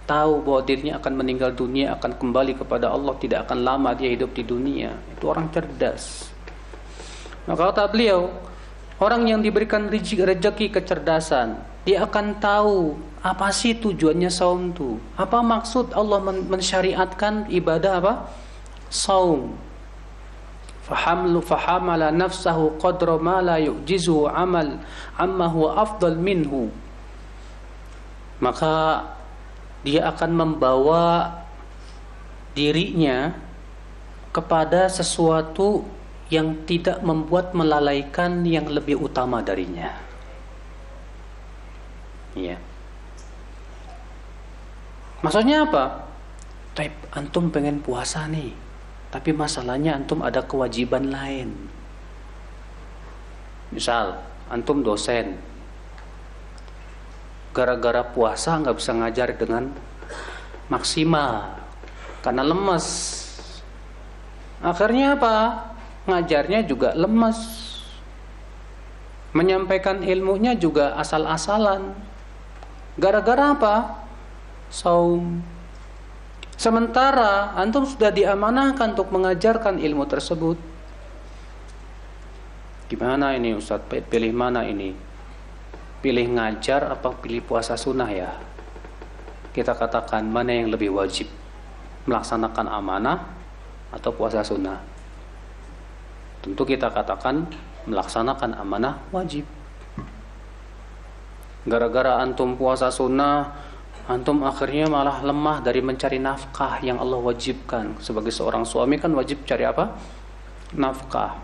tahu bahwa dirinya akan meninggal dunia, akan kembali kepada Allah, tidak akan lama dia hidup di dunia. Itu orang cerdas. Maka kata beliau, orang yang diberikan rezeki kecerdasan, dia akan tahu apa sih tujuannya saum itu. Apa maksud Allah mensyariatkan ibadah apa? Saum. Fahamala nafsahu qadra ma la yu'jizu amal amma huwa afdal minhu. Maka dia akan membawa dirinya kepada sesuatu yang tidak membuat melalaikan yang lebih utama darinya. Iya. Maksudnya apa? Taib, antum pengen puasa nih, tapi masalahnya antum ada kewajiban lain. Misal, antum dosen, gara-gara puasa nggak bisa ngajar dengan maksimal karena lemes. Akhirnya apa? Ngajarnya juga lemes, menyampaikan ilmunya juga asal-asalan. Gara-gara apa? Saum. Sementara antum sudah diamanahkan untuk mengajarkan ilmu tersebut. Gimana ini Ustaz? Pilih mana ini? Pilih ngajar apa pilih puasa sunnah ya? Kita katakan mana yang lebih wajib? Melaksanakan amanah atau puasa sunnah? Tentu kita katakan melaksanakan amanah wajib. Gara-gara antum puasa sunnah, antum akhirnya malah lemah dari mencari nafkah yang Allah wajibkan. Sebagai seorang suami kan wajib cari apa? Nafkah.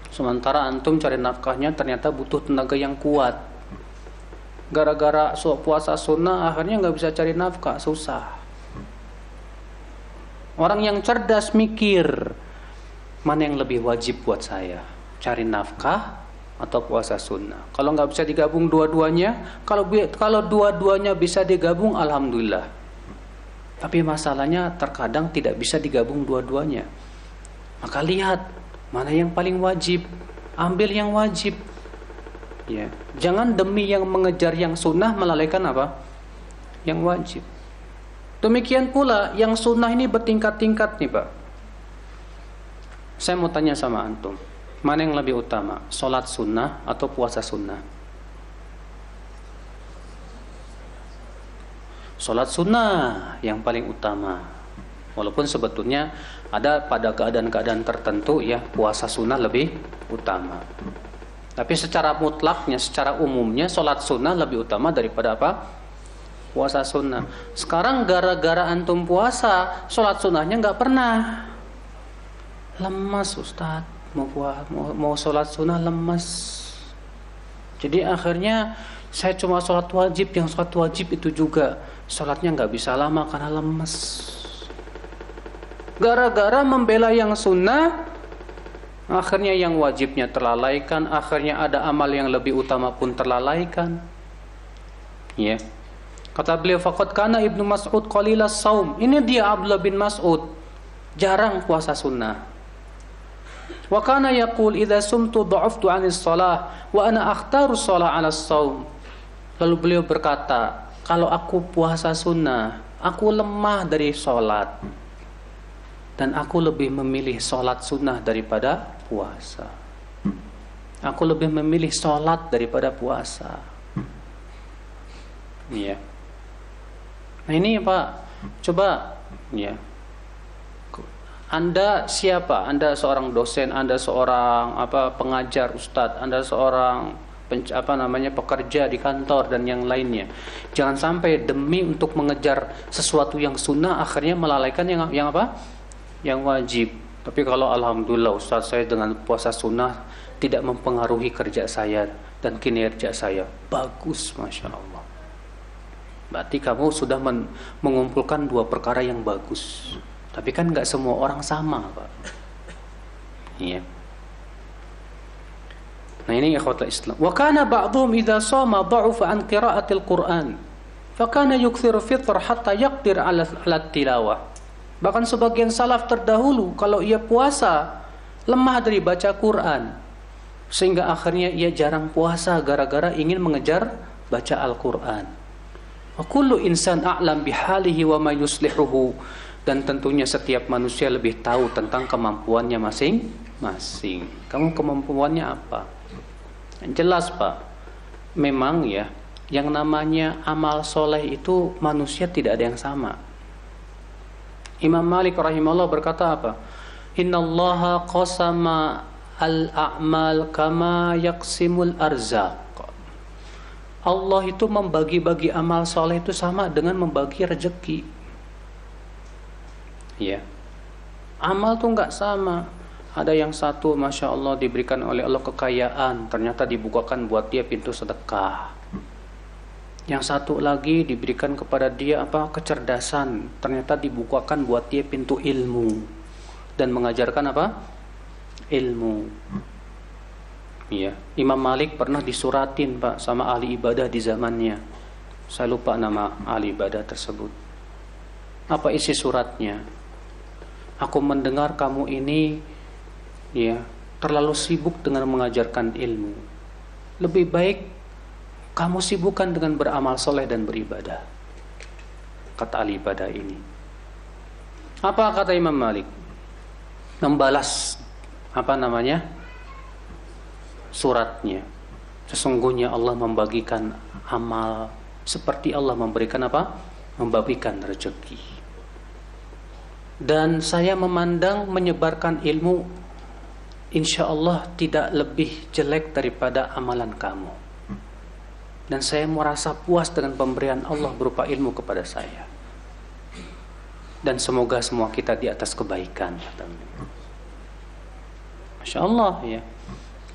Sementara antum cari nafkahnya ternyata butuh tenaga yang kuat. Gara-gara puasa sunnah akhirnya nggak bisa cari nafkah, susah. Orang yang cerdas mikir, mana yang lebih wajib buat saya? Cari nafkah atau puasa sunnah? Kalau nggak bisa digabung dua-duanya, kalau dua-duanya bisa digabung, alhamdulillah. Tapi masalahnya terkadang tidak bisa digabung dua-duanya. Maka lihat mana yang paling wajib, ambil yang wajib. Ya, jangan demi yang mengejar yang sunnah melalaikan apa? Yang wajib. Demikian pula yang sunnah ini bertingkat-tingkat nih Pak. Saya mau tanya sama antum, mana yang lebih utama, sholat sunnah atau puasa sunnah? Sholat sunnah yang paling utama. Walaupun sebetulnya ada pada keadaan-keadaan tertentu ya puasa sunnah lebih utama. Tapi secara mutlaknya, secara umumnya sholat sunnah lebih utama daripada apa? Puasa sunnah. Sekarang gara-gara antum puasa, sholat sunnahnya nggak pernah. Lemas Ustaz, mau sholat sunnah lemas. Jadi akhirnya saya cuma sholat wajib, yang sholat wajib itu juga sholatnya nggak bisa lama karena lemas. Gara-gara membela yang sunnah, akhirnya yang wajibnya terlalaikan, akhirnya ada amal yang lebih utama pun terlalaikan. Ya. Kata beliau, faqad kana Ibnu Mas'ud qalilas saum. Ini dia Abdullah bin Mas'ud, jarang puasa sunnah. Wa kana yaqul idza sumtu dha'aftu 'anis shalah wa ana akhtaru shalah 'ala shaum. Lalu beliau berkata, kalau aku puasa sunnah, aku lemah dari salat. Dan aku lebih memilih salat sunnah daripada puasa. Aku lebih memilih salat daripada puasa. Iya. Nah ini Pak, coba ya. Anda siapa? Anda seorang dosen, Anda seorang pengajar, ustadz, Anda seorang pekerja di kantor dan yang lainnya. Jangan sampai demi untuk mengejar sesuatu yang sunnah akhirnya melalaikan yang apa? Yang wajib. Tapi kalau alhamdulillah ustaz, saya dengan puasa sunnah tidak mempengaruhi kerja saya dan kinerja saya, bagus, masya Allah. Berarti kamu sudah mengumpulkan dua perkara yang bagus. Tapi kan nggak semua orang sama, Pak. Iya. Nah ini ikhwatul Islam. Wa kana ba'dhum idza shama dha'afa an qira'atil Qur'an. Fa kana yukthiru fitr hatta yaqdir 'ala tilawah. Bahkan sebagian salaf terdahulu kalau ia puasa lemah dari baca Quran, sehingga akhirnya ia jarang puasa gara-gara ingin mengejar baca Al-Quran. Wa kullu insan a'lam bihalihi wa ma yuslihuhu. Dan tentunya setiap manusia lebih tahu tentang kemampuannya masing-masing. Kamu kemampuannya apa? Yang jelas, Pak, memang ya, yang namanya amal soleh itu manusia tidak ada yang sama. Imam Malik rahimahullah berkata apa? Innallaha qasama al-a'mal kama yaqsimul arzaq. Allah itu membagi-bagi amal soleh itu sama dengan membagi rezeki. Ya, amal tuh nggak sama. Ada yang satu, masya Allah, diberikan oleh Allah kekayaan, ternyata dibukakan buat dia pintu sedekah. Yang satu lagi diberikan kepada dia kecerdasan, ternyata dibukakan buat dia pintu ilmu dan mengajarkan ilmu. Ya, Imam Malik pernah disuratin, Pak, sama ahli ibadah di zamannya. Saya lupa nama ahli ibadah tersebut. Apa isi suratnya? Aku mendengar kamu ini terlalu sibuk dengan mengajarkan ilmu. Lebih baik kamu sibukkan dengan beramal soleh dan beribadah. Kata ahli ibadah ini. Apa kata Imam Malik? Membalas suratnya. Sesungguhnya Allah membagikan amal seperti Allah memberikan membagikan rezeki. Dan saya memandang menyebarkan ilmu insya Allah tidak lebih jelek daripada amalan kamu. Dan saya merasa puas dengan pemberian Allah berupa ilmu kepada saya. Dan semoga semua kita di atas kebaikan. Masya Allah ya.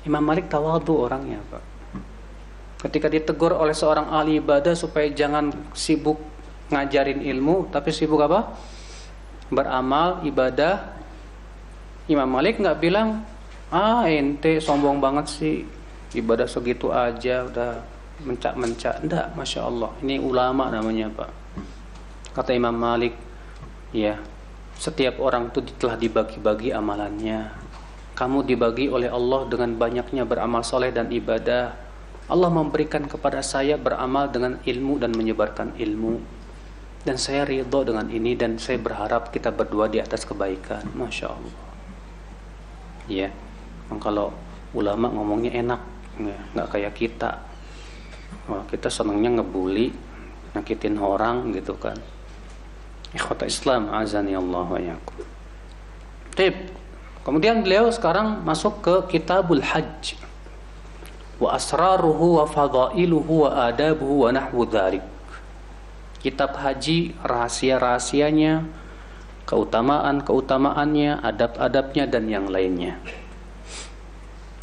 Imam Malik tawadhu orangnya, Pak. Ketika ditegur oleh seorang ahli ibadah supaya jangan sibuk ngajarin ilmu, tapi sibuk beramal, ibadah. Imam Malik nggak bilang, ente sombong banget sih, ibadah segitu aja udah mencak-mencak. Enggak, masya Allah, ini ulama namanya, Pak. Kata Imam Malik, ya, setiap orang itu telah dibagi-bagi amalannya. Kamu dibagi oleh Allah dengan banyaknya beramal soleh dan ibadah. Allah memberikan kepada saya beramal dengan ilmu dan menyebarkan ilmu. Dan saya ridho dengan ini dan saya berharap kita berdua di atas kebaikan. Masya Allah. Ya, kalau ulama ngomongnya enak, nggak kayak kita. Wah, kita senangnya ngebully, nyakitin orang gitu kan. Ikhwata Islam, azani Allah wa yakum. Kemudian beliau sekarang masuk ke Kitabul Hajj. Wa asraruhu wa fadailuhu wa adabuhu wa nahwu dzalik. Kitab haji, rahasia-rahasianya, keutamaan-keutamaannya, adab-adabnya dan yang lainnya.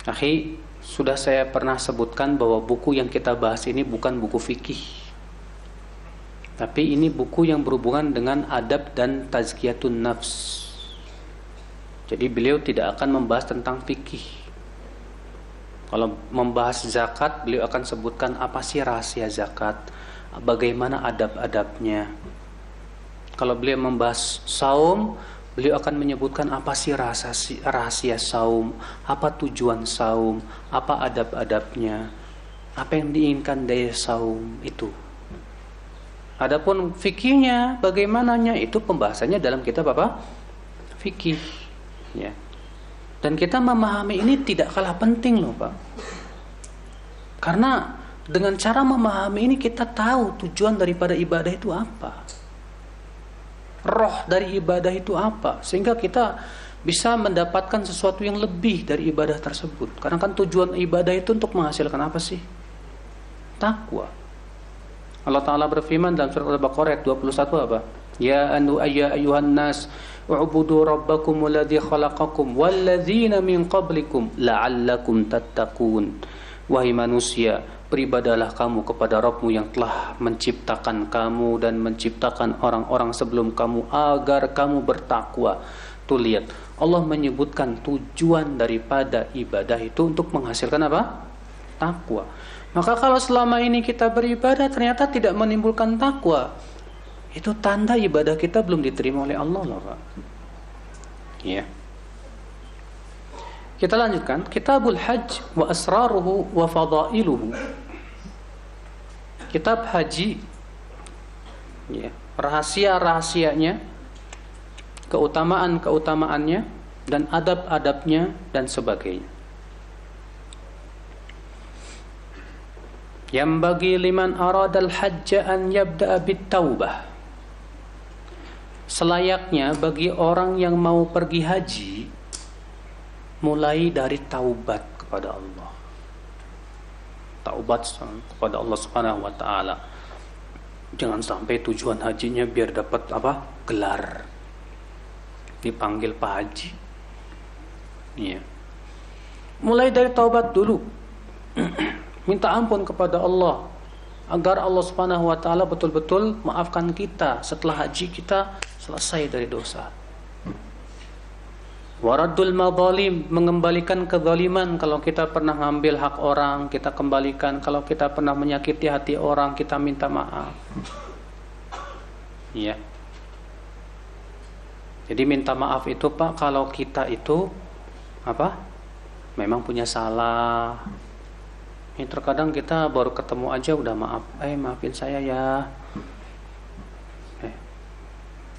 Akhi, sudah saya pernah sebutkan bahwa buku yang kita bahas ini bukan buku fikih. Tapi ini buku yang berhubungan dengan adab dan tazkiyatun nafs. Jadi beliau tidak akan membahas tentang fikih. Kalau membahas zakat, beliau akan sebutkan apa sih rahasia zakat, bagaimana adab-adabnya. Kalau beliau membahas saum, beliau akan menyebutkan apa sih rahasia saum, apa tujuan saum, apa adab-adabnya, apa yang diinginkan dari saum itu. Adapun fikihnya, bagaimananya, itu pembahasannya dalam kitab fikih. Ya. Dan kita memahami ini tidak kalah penting loh, Pak. Karena dengan cara memahami ini kita tahu tujuan daripada ibadah itu apa. roh dari ibadah itu apa, sehingga kita bisa mendapatkan sesuatu yang lebih dari ibadah tersebut. Karena kan tujuan ibadah itu untuk menghasilkan apa sih? Takwa. Allah Ta'ala berfirman dalam surat Al-Baqarah ayat 21 apa? Ya ayyuhan nas u'budu rabbakum alladzi khalaqakum walladzina min qablikum la'allakum tattaqun. Wahai manusia, beribadalah kamu kepada Rabbmu yang telah menciptakan kamu dan menciptakan orang-orang sebelum kamu agar kamu bertakwa. Tuh lihat, Allah menyebutkan tujuan daripada ibadah itu untuk menghasilkan apa? Takwa. Maka kalau selama ini kita beribadah ternyata tidak menimbulkan takwa, itu tanda ibadah kita belum diterima oleh Allah loh, Pak. Ya. Kita lanjutkan, Kitabul Hajj wa asraruhu wa fadailuhu. Kitab haji, ya, rahasia-rahasianya, keutamaan-keutamaannya, dan adab-adabnya, dan sebagainya. Yang bagi liman aradal hajja an yabda'a bit-taubah. Selayaknya bagi orang yang mau pergi haji, mulai dari taubat kepada Allah. Taubat kepada Allah Subhanahu wa taala. Jangan sampai tujuan hajinya biar dapat apa? Gelar. Dipanggil Pak Haji. Iya. Mulai dari taubat dulu. Minta ampun kepada Allah agar Allah Subhanahu wa taala betul-betul maafkan kita setelah haji kita selesai dari dosa. Waraddul madzalim, mengembalikan kezaliman. Kalau kita pernah ngambil hak orang, kita kembalikan. Kalau kita pernah menyakiti hati orang, kita minta maaf. Iya. Jadi minta maaf itu Pak, kalau kita itu apa? Memang punya salah. Ini terkadang kita baru ketemu aja udah maaf. Maafin saya ya.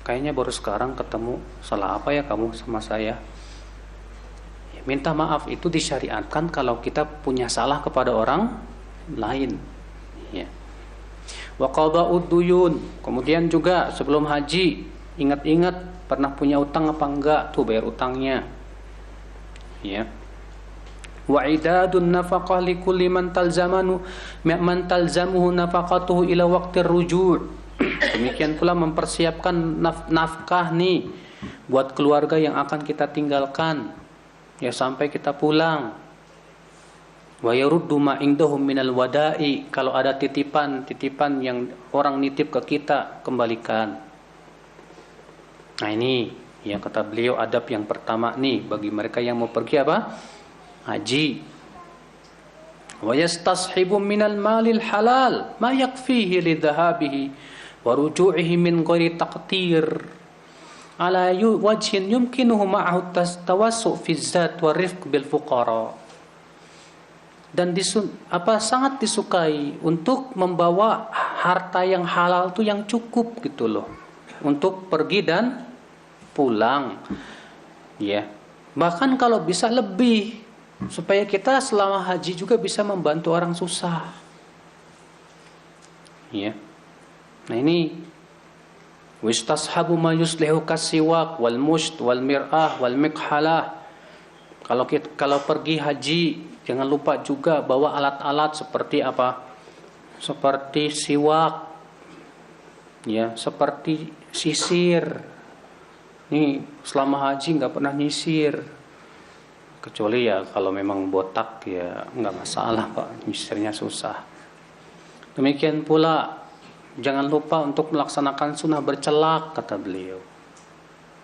Kayaknya baru sekarang ketemu, salah apa ya kamu sama saya? Ya, minta maaf itu disyariatkan kalau kita punya salah kepada orang lain. Ya. Wa qada'ud duyun. Kemudian juga sebelum haji, ingat-ingat pernah punya utang apa enggak, tuh bayar utangnya. Ya. Wa idadun nafaqah likulli man talzamuhu nafaqatuhu ila waqtir ruju'. Demikian pula mempersiapkan nafkah nih buat keluarga yang akan kita tinggalkan ya sampai kita pulang. Wa yaruddu ma indahum minal wada'i, kalau ada titipan yang orang nitip ke kita, kembalikan. Nah ini yang kata beliau adab yang pertama nih bagi mereka yang mau pergi apa? Haji. Wa yastashibu minal malil halal ma yakfihi lidhahabihi wa ruju'ihi min ghairi taqtir ala wajhin yumkinuhu ma'ahu tawassu fi zat wa rifq bil fuqara. Dan sangat disukai untuk membawa harta yang halal itu yang cukup gitu loh untuk pergi dan pulang ya, bahkan kalau bisa lebih supaya kita selama haji juga bisa membantu orang susah ya. Nah ini wistashabu ma yuslihu kasiwak wal musht wal mir'ah wal mikhalah. Kalau pergi haji jangan lupa juga bawa alat-alat seperti apa? Seperti siwak. Ya, seperti sisir. Nih selama haji enggak pernah nyisir. Kecuali ya kalau memang botak ya enggak masalah Pak, nyisirnya susah. Demikian pula jangan lupa untuk melaksanakan sunnah bercelak kata beliau.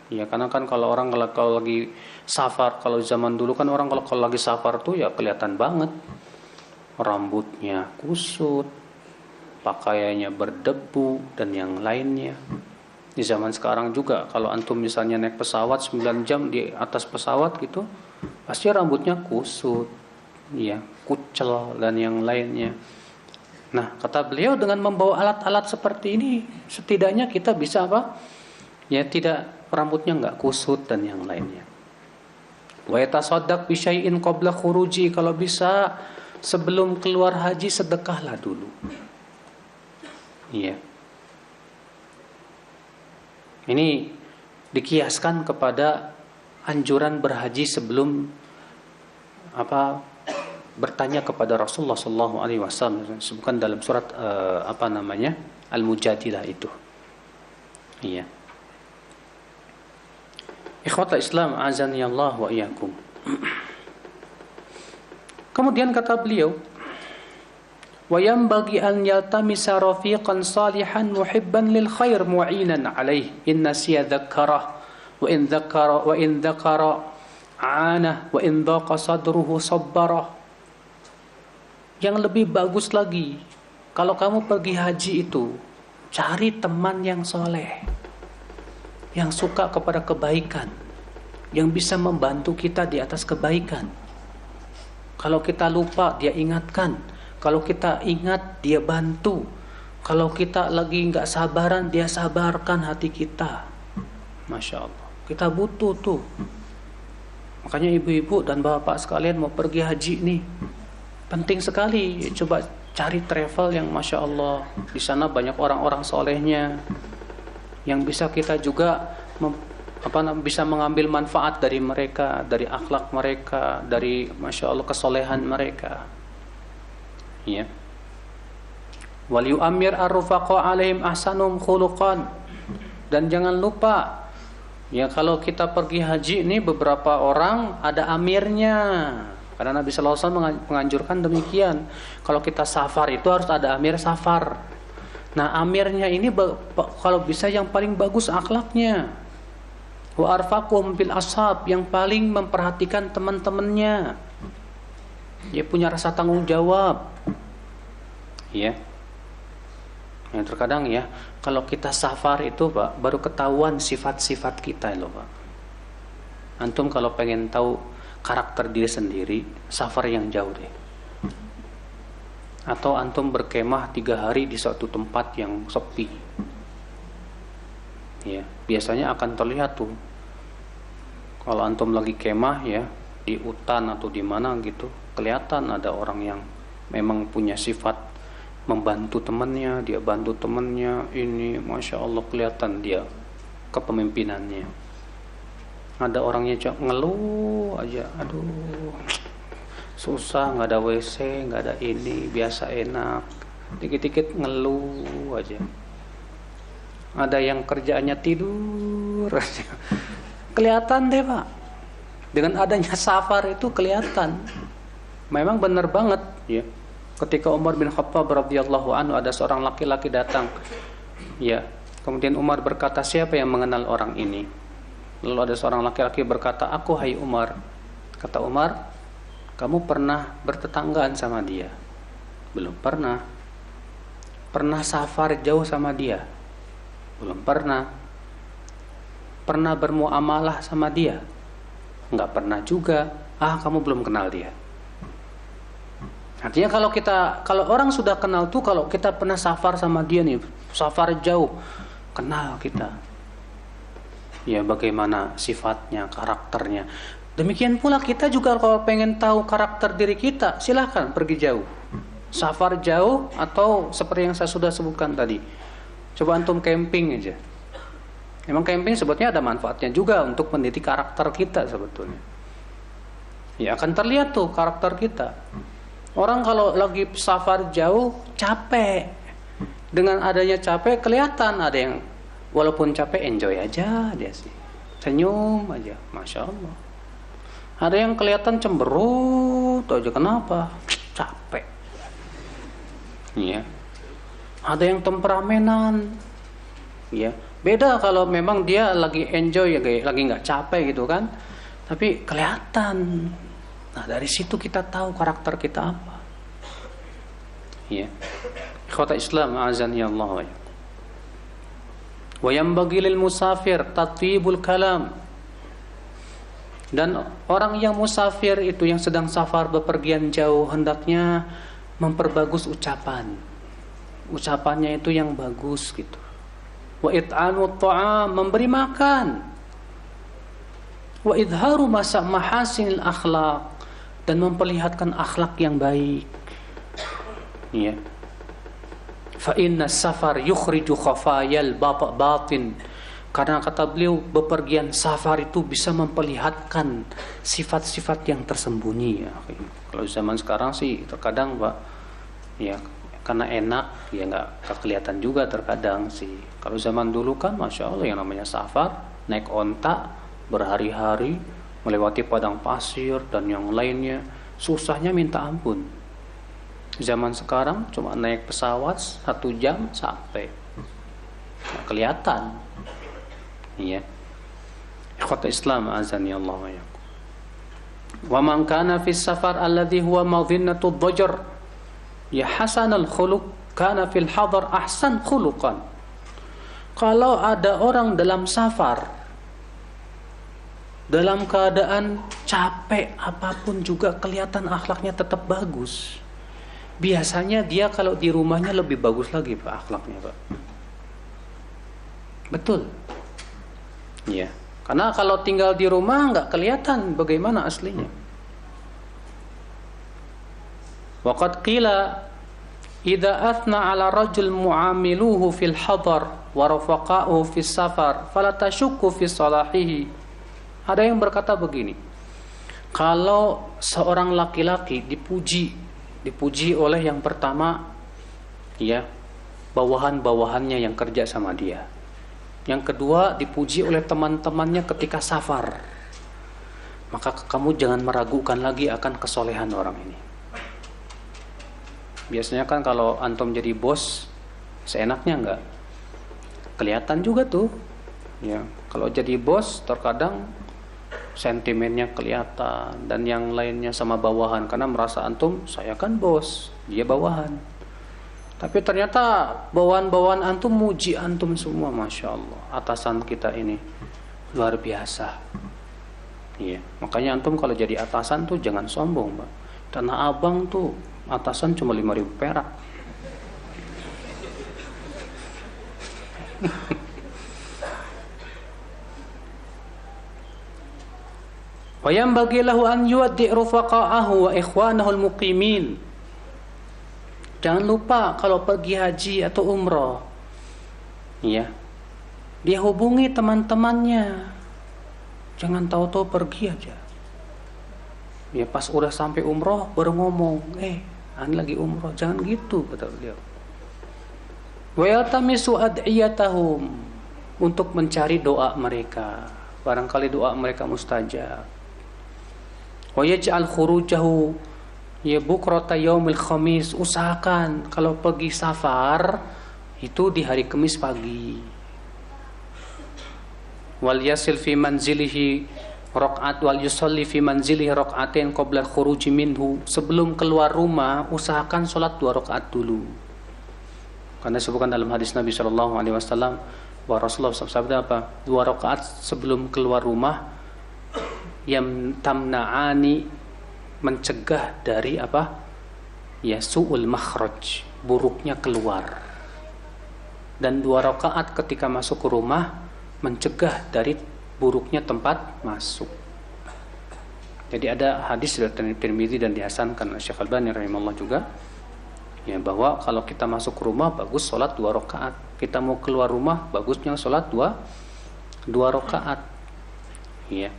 Ya karena kan kalau orang kalau lagi safar, kalau zaman dulu kan orang kalau lagi safar tuh ya kelihatan banget rambutnya kusut, pakaiannya berdebu dan yang lainnya. Di zaman sekarang juga kalau antum misalnya naik pesawat 9 jam di atas pesawat gitu, pasti rambutnya kusut, ya, kucel dan yang lainnya. Nah, kata beliau dengan membawa alat-alat seperti ini, setidaknya kita bisa apa? Ya, tidak rambutnya enggak kusut dan yang lainnya. Wa yatasaddaq bi syai'in qabla khuruji, kalau bisa sebelum keluar haji sedekahlah dulu. Iya. Ini dikiaskan kepada anjuran berhaji sebelum bertanya kepada Rasulullah sallallahu alaihi wasallam, disebutkan dalam surat Al-Mujadilah itu. Iya. Ikhwatal Islam azani Allah wa iyyakum. Kemudian kata beliau, wa yanbaghi an yaltamisa rafiqan salihan muhibban lil khair mu'inan alaih in nasiya dzakara wa in dzakara ana wa in dhaqa sadruhu sabbara. Yang lebih bagus lagi, kalau kamu pergi haji itu, cari teman yang soleh, yang suka kepada kebaikan, yang bisa membantu kita di atas kebaikan. Kalau kita lupa, dia ingatkan. Kalau kita ingat, dia bantu. Kalau kita lagi nggak sabaran, dia sabarkan hati kita. Masya Allah, kita butuh tuh. Makanya ibu-ibu dan bapak sekalian mau pergi haji nih, penting sekali. Coba cari travel yang Masya Allah, di sana banyak orang-orang solehnya, yang bisa kita juga bisa mengambil manfaat dari mereka, dari akhlak mereka, dari Masya Allah kesolehan mereka. Ya. Wal yu'ammir ar-rufaqa alaihim ahsanum khuluqan. Dan jangan lupa, ya, kalau kita pergi haji ini beberapa orang ada amirnya. Karena Nabi sallallahu alaihi wasallam menganjurkan demikian. Kalau kita safar itu harus ada amir safar. Nah, amirnya ini kalau bisa yang paling bagus akhlaknya. Wa arfaqum bil ashab, yang paling memperhatikan teman-temannya. Dia punya rasa tanggung jawab. Ya. Yang terkadang ya, kalau kita safar itu, Pak, baru ketahuan sifat-sifat kita loh, Pak. Antum kalau pengen tahu karakter diri sendiri, safar yang jauh deh. Atau antum berkemah 3 hari di suatu tempat yang sepi. Ya, biasanya akan terlihat tuh. Kalau antum lagi kemah ya, di hutan atau di mana gitu, kelihatan ada orang yang memang punya sifat membantu temannya, dia bantu temannya, ini Masya Allah kelihatan dia kepemimpinannya. Ada orangnya ngeluh aja, aduh susah, nggak ada WC, nggak ada ini, biasa enak, dikit-dikit ngeluh aja. Ada yang kerjaannya tidur aja. Kelihatan deh, Pak. Dengan adanya safar itu kelihatan. Memang benar banget ya. Ketika Umar bin Khattab radhiyallahu anhu, ada seorang laki-laki datang. Ya, kemudian Umar berkata, siapa yang mengenal orang ini? Lalu ada seorang laki-laki berkata, aku hai Umar. Kata Umar, kamu pernah bertetanggaan sama dia? Belum pernah. Pernah safar jauh sama dia? Belum pernah. Pernah bermuamalah sama dia? Enggak pernah juga. Kamu belum kenal dia. Artinya kalau orang sudah kenal tuh, kalau kita pernah safar sama dia nih, safar jauh, kenal kita. Ya, bagaimana sifatnya, karakternya. Demikian pula kita juga kalau pengen tahu karakter diri kita, silakan pergi jauh. Safar jauh atau seperti yang saya sudah sebutkan tadi. Coba antum camping aja. Memang camping sebetulnya ada manfaatnya juga untuk mendidik karakter kita sebetulnya. Ya, akan terlihat tuh karakter kita. Orang kalau lagi safar jauh capek. Dengan adanya capek kelihatan, ada yang walaupun capek enjoy aja dia sih. Senyum aja, Masya Allah. Ada yang kelihatan cemberut aja, kenapa? Capek. Iya. Ada yang temperamenan. Ya, beda kalau memang dia lagi enjoy ya, lagi nggak capek gitu kan. Tapi kelihatan. Nah, dari situ kita tahu karakter kita apa. Ya. Ikhwata Islam azani Allah. Wa yanbaghi lil musafir tatyibul kalam. Dan orang yang musafir itu, yang sedang safar bepergian jauh, hendaknya memperbagus ucapan. Ucapannya itu yang bagus gitu. Wa it'amut ta'am, memberi makan. Wa idharu mahasinil akhlaq, dan memperlihatkan akhlak yang baik. Ya. Fa inna safar yukhriju khafayal batin. Karena kata beliau, bepergian safar itu bisa memperlihatkan sifat-sifat yang tersembunyi ya. Kalau zaman sekarang sih terkadang Pak, ya karena enak ya nggak kelihatan juga terkadang sih. Kalau zaman dulu kan Masya Allah yang namanya safar, naik onta berhari-hari melewati padang pasir dan yang lainnya, susahnya minta ampun. Zaman sekarang cuma naik pesawat 1 jam sampai, nggak kelihatan. Iya. Ikhwata Islam azani Allah wa iyyakum. Wa man kana fi safar alladhi huwa madhinnatu ad-dajr ya hasanal khuluq kana fil hadar ahsan khuluqan. Kalau ada orang dalam safar dalam keadaan capek apapun juga kelihatan akhlaknya tetap bagus. Biasanya dia kalau di rumahnya lebih bagus lagi Pak akhlaknya Pak. Betul. Ya, karena kalau tinggal di rumah nggak kelihatan bagaimana aslinya. Waqad qila idza athna ala rajul mu'amiluhu fil hadar wa rafaqa'uhu fis safar fala tashukku fi salahihi. Ada yang berkata begini, kalau seorang laki-laki dipuji oleh yang pertama ya bawahan-bawahannya yang kerja sama dia. Yang kedua dipuji oleh teman-temannya ketika safar. Maka kamu jangan meragukan lagi akan kesolehan orang ini. Biasanya kan kalau antum jadi bos seenaknya enggak kelihatan juga tuh. Ya, kalau jadi bos terkadang sentimennya kelihatan dan yang lainnya sama bawahan karena merasa antum saya kan bos, dia bawahan. Tapi ternyata bawahan-bawahan antum muji antum semua, Masya Allah. Atasan kita ini luar biasa. Iya, makanya antum kalau jadi atasan tuh jangan sombong, Mbak. Tanah Abang tuh atasan cuma 5.000 perak. Wa yanbaghi lahu an yuwaddi' rufaqa'ahu wa ikhwanahu al-muqimin. Jangan lupa kalau pergi haji atau umroh, ya, dia hubungi teman-temannya. Jangan tahu-tahu pergi aja. Ya pas udah sampai umroh baru ngomong, ane lagi umroh. Jangan gitu kata beliau. Wa yaltamisu ad'iyatahum, untuk mencari doa mereka. Barangkali doa mereka mustajab. Wa yaj'al khurujahu ya bukrata yaumil khamis, usahakan kalau pergi safar itu di hari Kamis pagi. Wal yasil fi manzilihi raq'at wal yusalli fi manzilihi raq'atain qabla al-khuruj minhu, sebelum keluar rumah usahakan salat 2 rakaat dulu. Karena disebutkan dalam hadis Nabi sallallahu alaihi wasallam bahwa Rasulullah sabda apa? 2 rakaat sebelum keluar rumah yang tamna'ani, mencegah dari apa? Ya su'ul makhraj, buruknya keluar. Dan 2 rakaat ketika masuk ke rumah mencegah dari buruknya tempat masuk. Jadi ada hadis dari Tirmidzi dan dihasankan oleh Syekh Albani rahimahullah juga, ya bahwa kalau kita masuk ke rumah bagus salat 2 rakaat. Kita mau keluar rumah bagusnya salat 2 rakaat. Ya.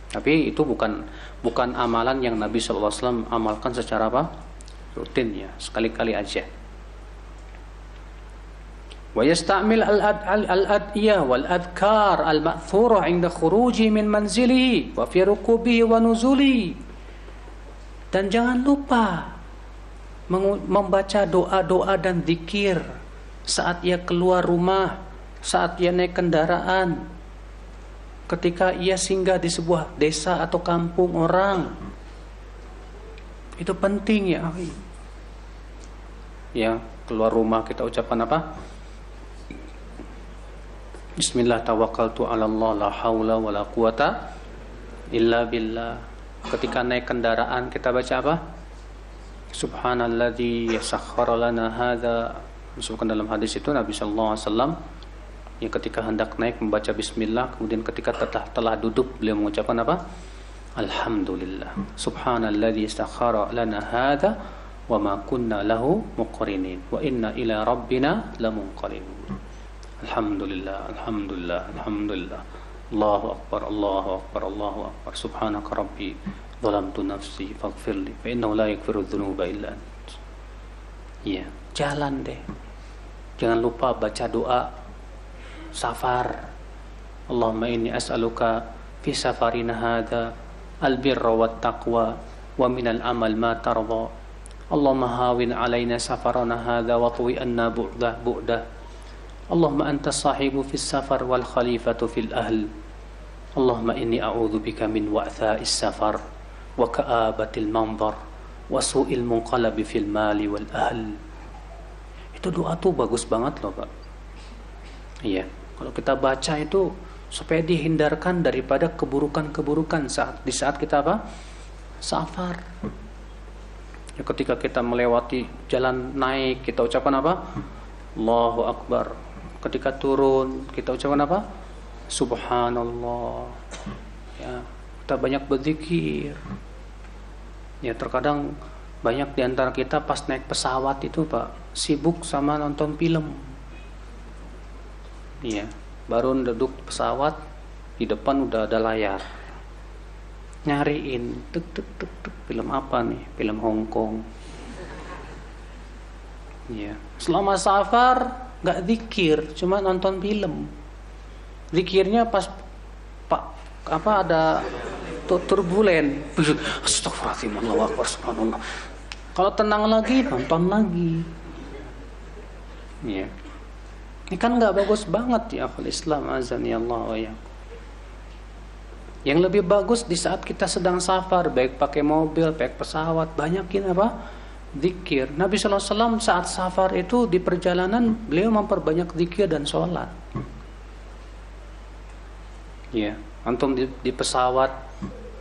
Tapi itu bukan amalan yang Nabi sallallahu alaihi wasallam amalkan secara apa? Rutin ya, sekali-kali aja. Wa yasta'mil al-ad'iyah wal adhkar al-ma'thurah 'inda khuruji min manzilihi wa fi rukubihi wa nuzuli. Dan jangan lupa membaca doa-doa dan zikir saat ia keluar rumah, saat ia naik kendaraan, ketika ia singgah di sebuah desa atau kampung orang. Itu penting ya, akhi. Ya, keluar rumah kita ucapkan apa? Bismillah tawakkaltu 'ala Allah la haula wala quwata illa billah. Ketika naik kendaraan kita baca apa? Subhanalladzi sakhkhara lana hadza. Disebutkan dalam hadis itu Nabi sallallahu alaihi wasallam ya ketika hendak naik membaca bismillah, kemudian ketika telah duduk beliau mengucapkan apa? Alhamdulillah. Subhanalladzi sakhkhara lana hadza wa ma kunna lahu muqrinin wa inna ila rabbina lamunqalibun. Alhamdulillah, alhamdulillah, alhamdulillah. Allahu akbar, Allahu akbar, Allahu akbar. Subhanaka rabbi, zalamtu nafsi, faghfirli, fa innahu la yaghfiru dzunuba illa ant. Iya, jalan deh. Jangan lupa baca doa safar. Allahumma inni as'aluka fi safarina hadza albirra wat taqwa wa minal amal ma tarda. Allahumma hawin alaina safarana hadza wa tuwi anna bu'dah. Allahumma anta sahibu fis safar wal khalifatu fil ahl. Allahumma inni a'udzu bika min wa'tha'is safar wa ka'abatil manzar wa su'il munqalabi fil mali wal ahl. Itu doa tuh bagus banget loh, Pak. Iya, kalau kita baca itu supaya dihindarkan daripada keburukan-keburukan di saat kita apa? Safar. Ya, ketika kita melewati jalan naik, kita ucapkan apa? Allahu akbar. Ketika turun, kita ucapkan apa? Subhanallah. Ya, kita banyak berzikir. Ya, terkadang banyak di antara kita pas naik pesawat itu, Pak, sibuk sama nonton film. Iya, baru duduk pesawat, di depan udah ada layar. Nyariin, tuk tuk tuk tuk, film apa nih? Film Hong Kong. Iya, selama safar nggak zikir, cuma nonton film. Zikirnya pas ada turbulen. Astagfirullahaladzim, Allahu akbar, subhanallah. Kalau tenang lagi, nonton lagi. Iya. Ini kan nggak bagus banget ya akhul Islam, azani Allah wa iyyakum. Yang lebih bagus di saat kita sedang safar, baik pakai mobil, baik pesawat, banyakin apa? Zikir. Nabi SAW saat safar itu di perjalanan beliau memperbanyak zikir dan sholat. Ya, antum di pesawat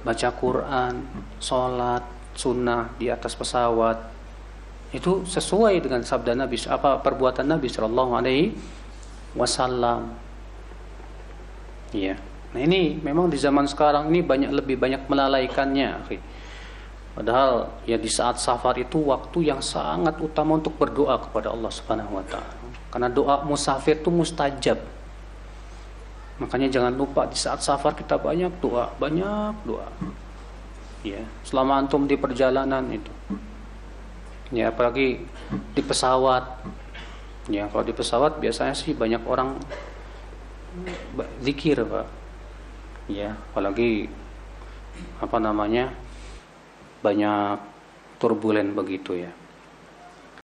baca Quran, sholat, sunnah di atas pesawat, itu sesuai dengan sabda Nabi, perbuatan Nabi SAW. Ya, nah ini memang di zaman sekarang ini lebih banyak melalaikannya. Padahal ya di saat safar itu waktu yang sangat utama untuk berdoa kepada Allah Subhanahu wa taala. Karena doa musafir itu mustajab. Makanya jangan lupa di saat safar kita banyak doa. Ya, selama antum di perjalanan itu. Ya, apalagi di pesawat. Ya, kalau di pesawat biasanya sih banyak orang zikir, Pak. Ya, apalagi banyak turbulen begitu ya.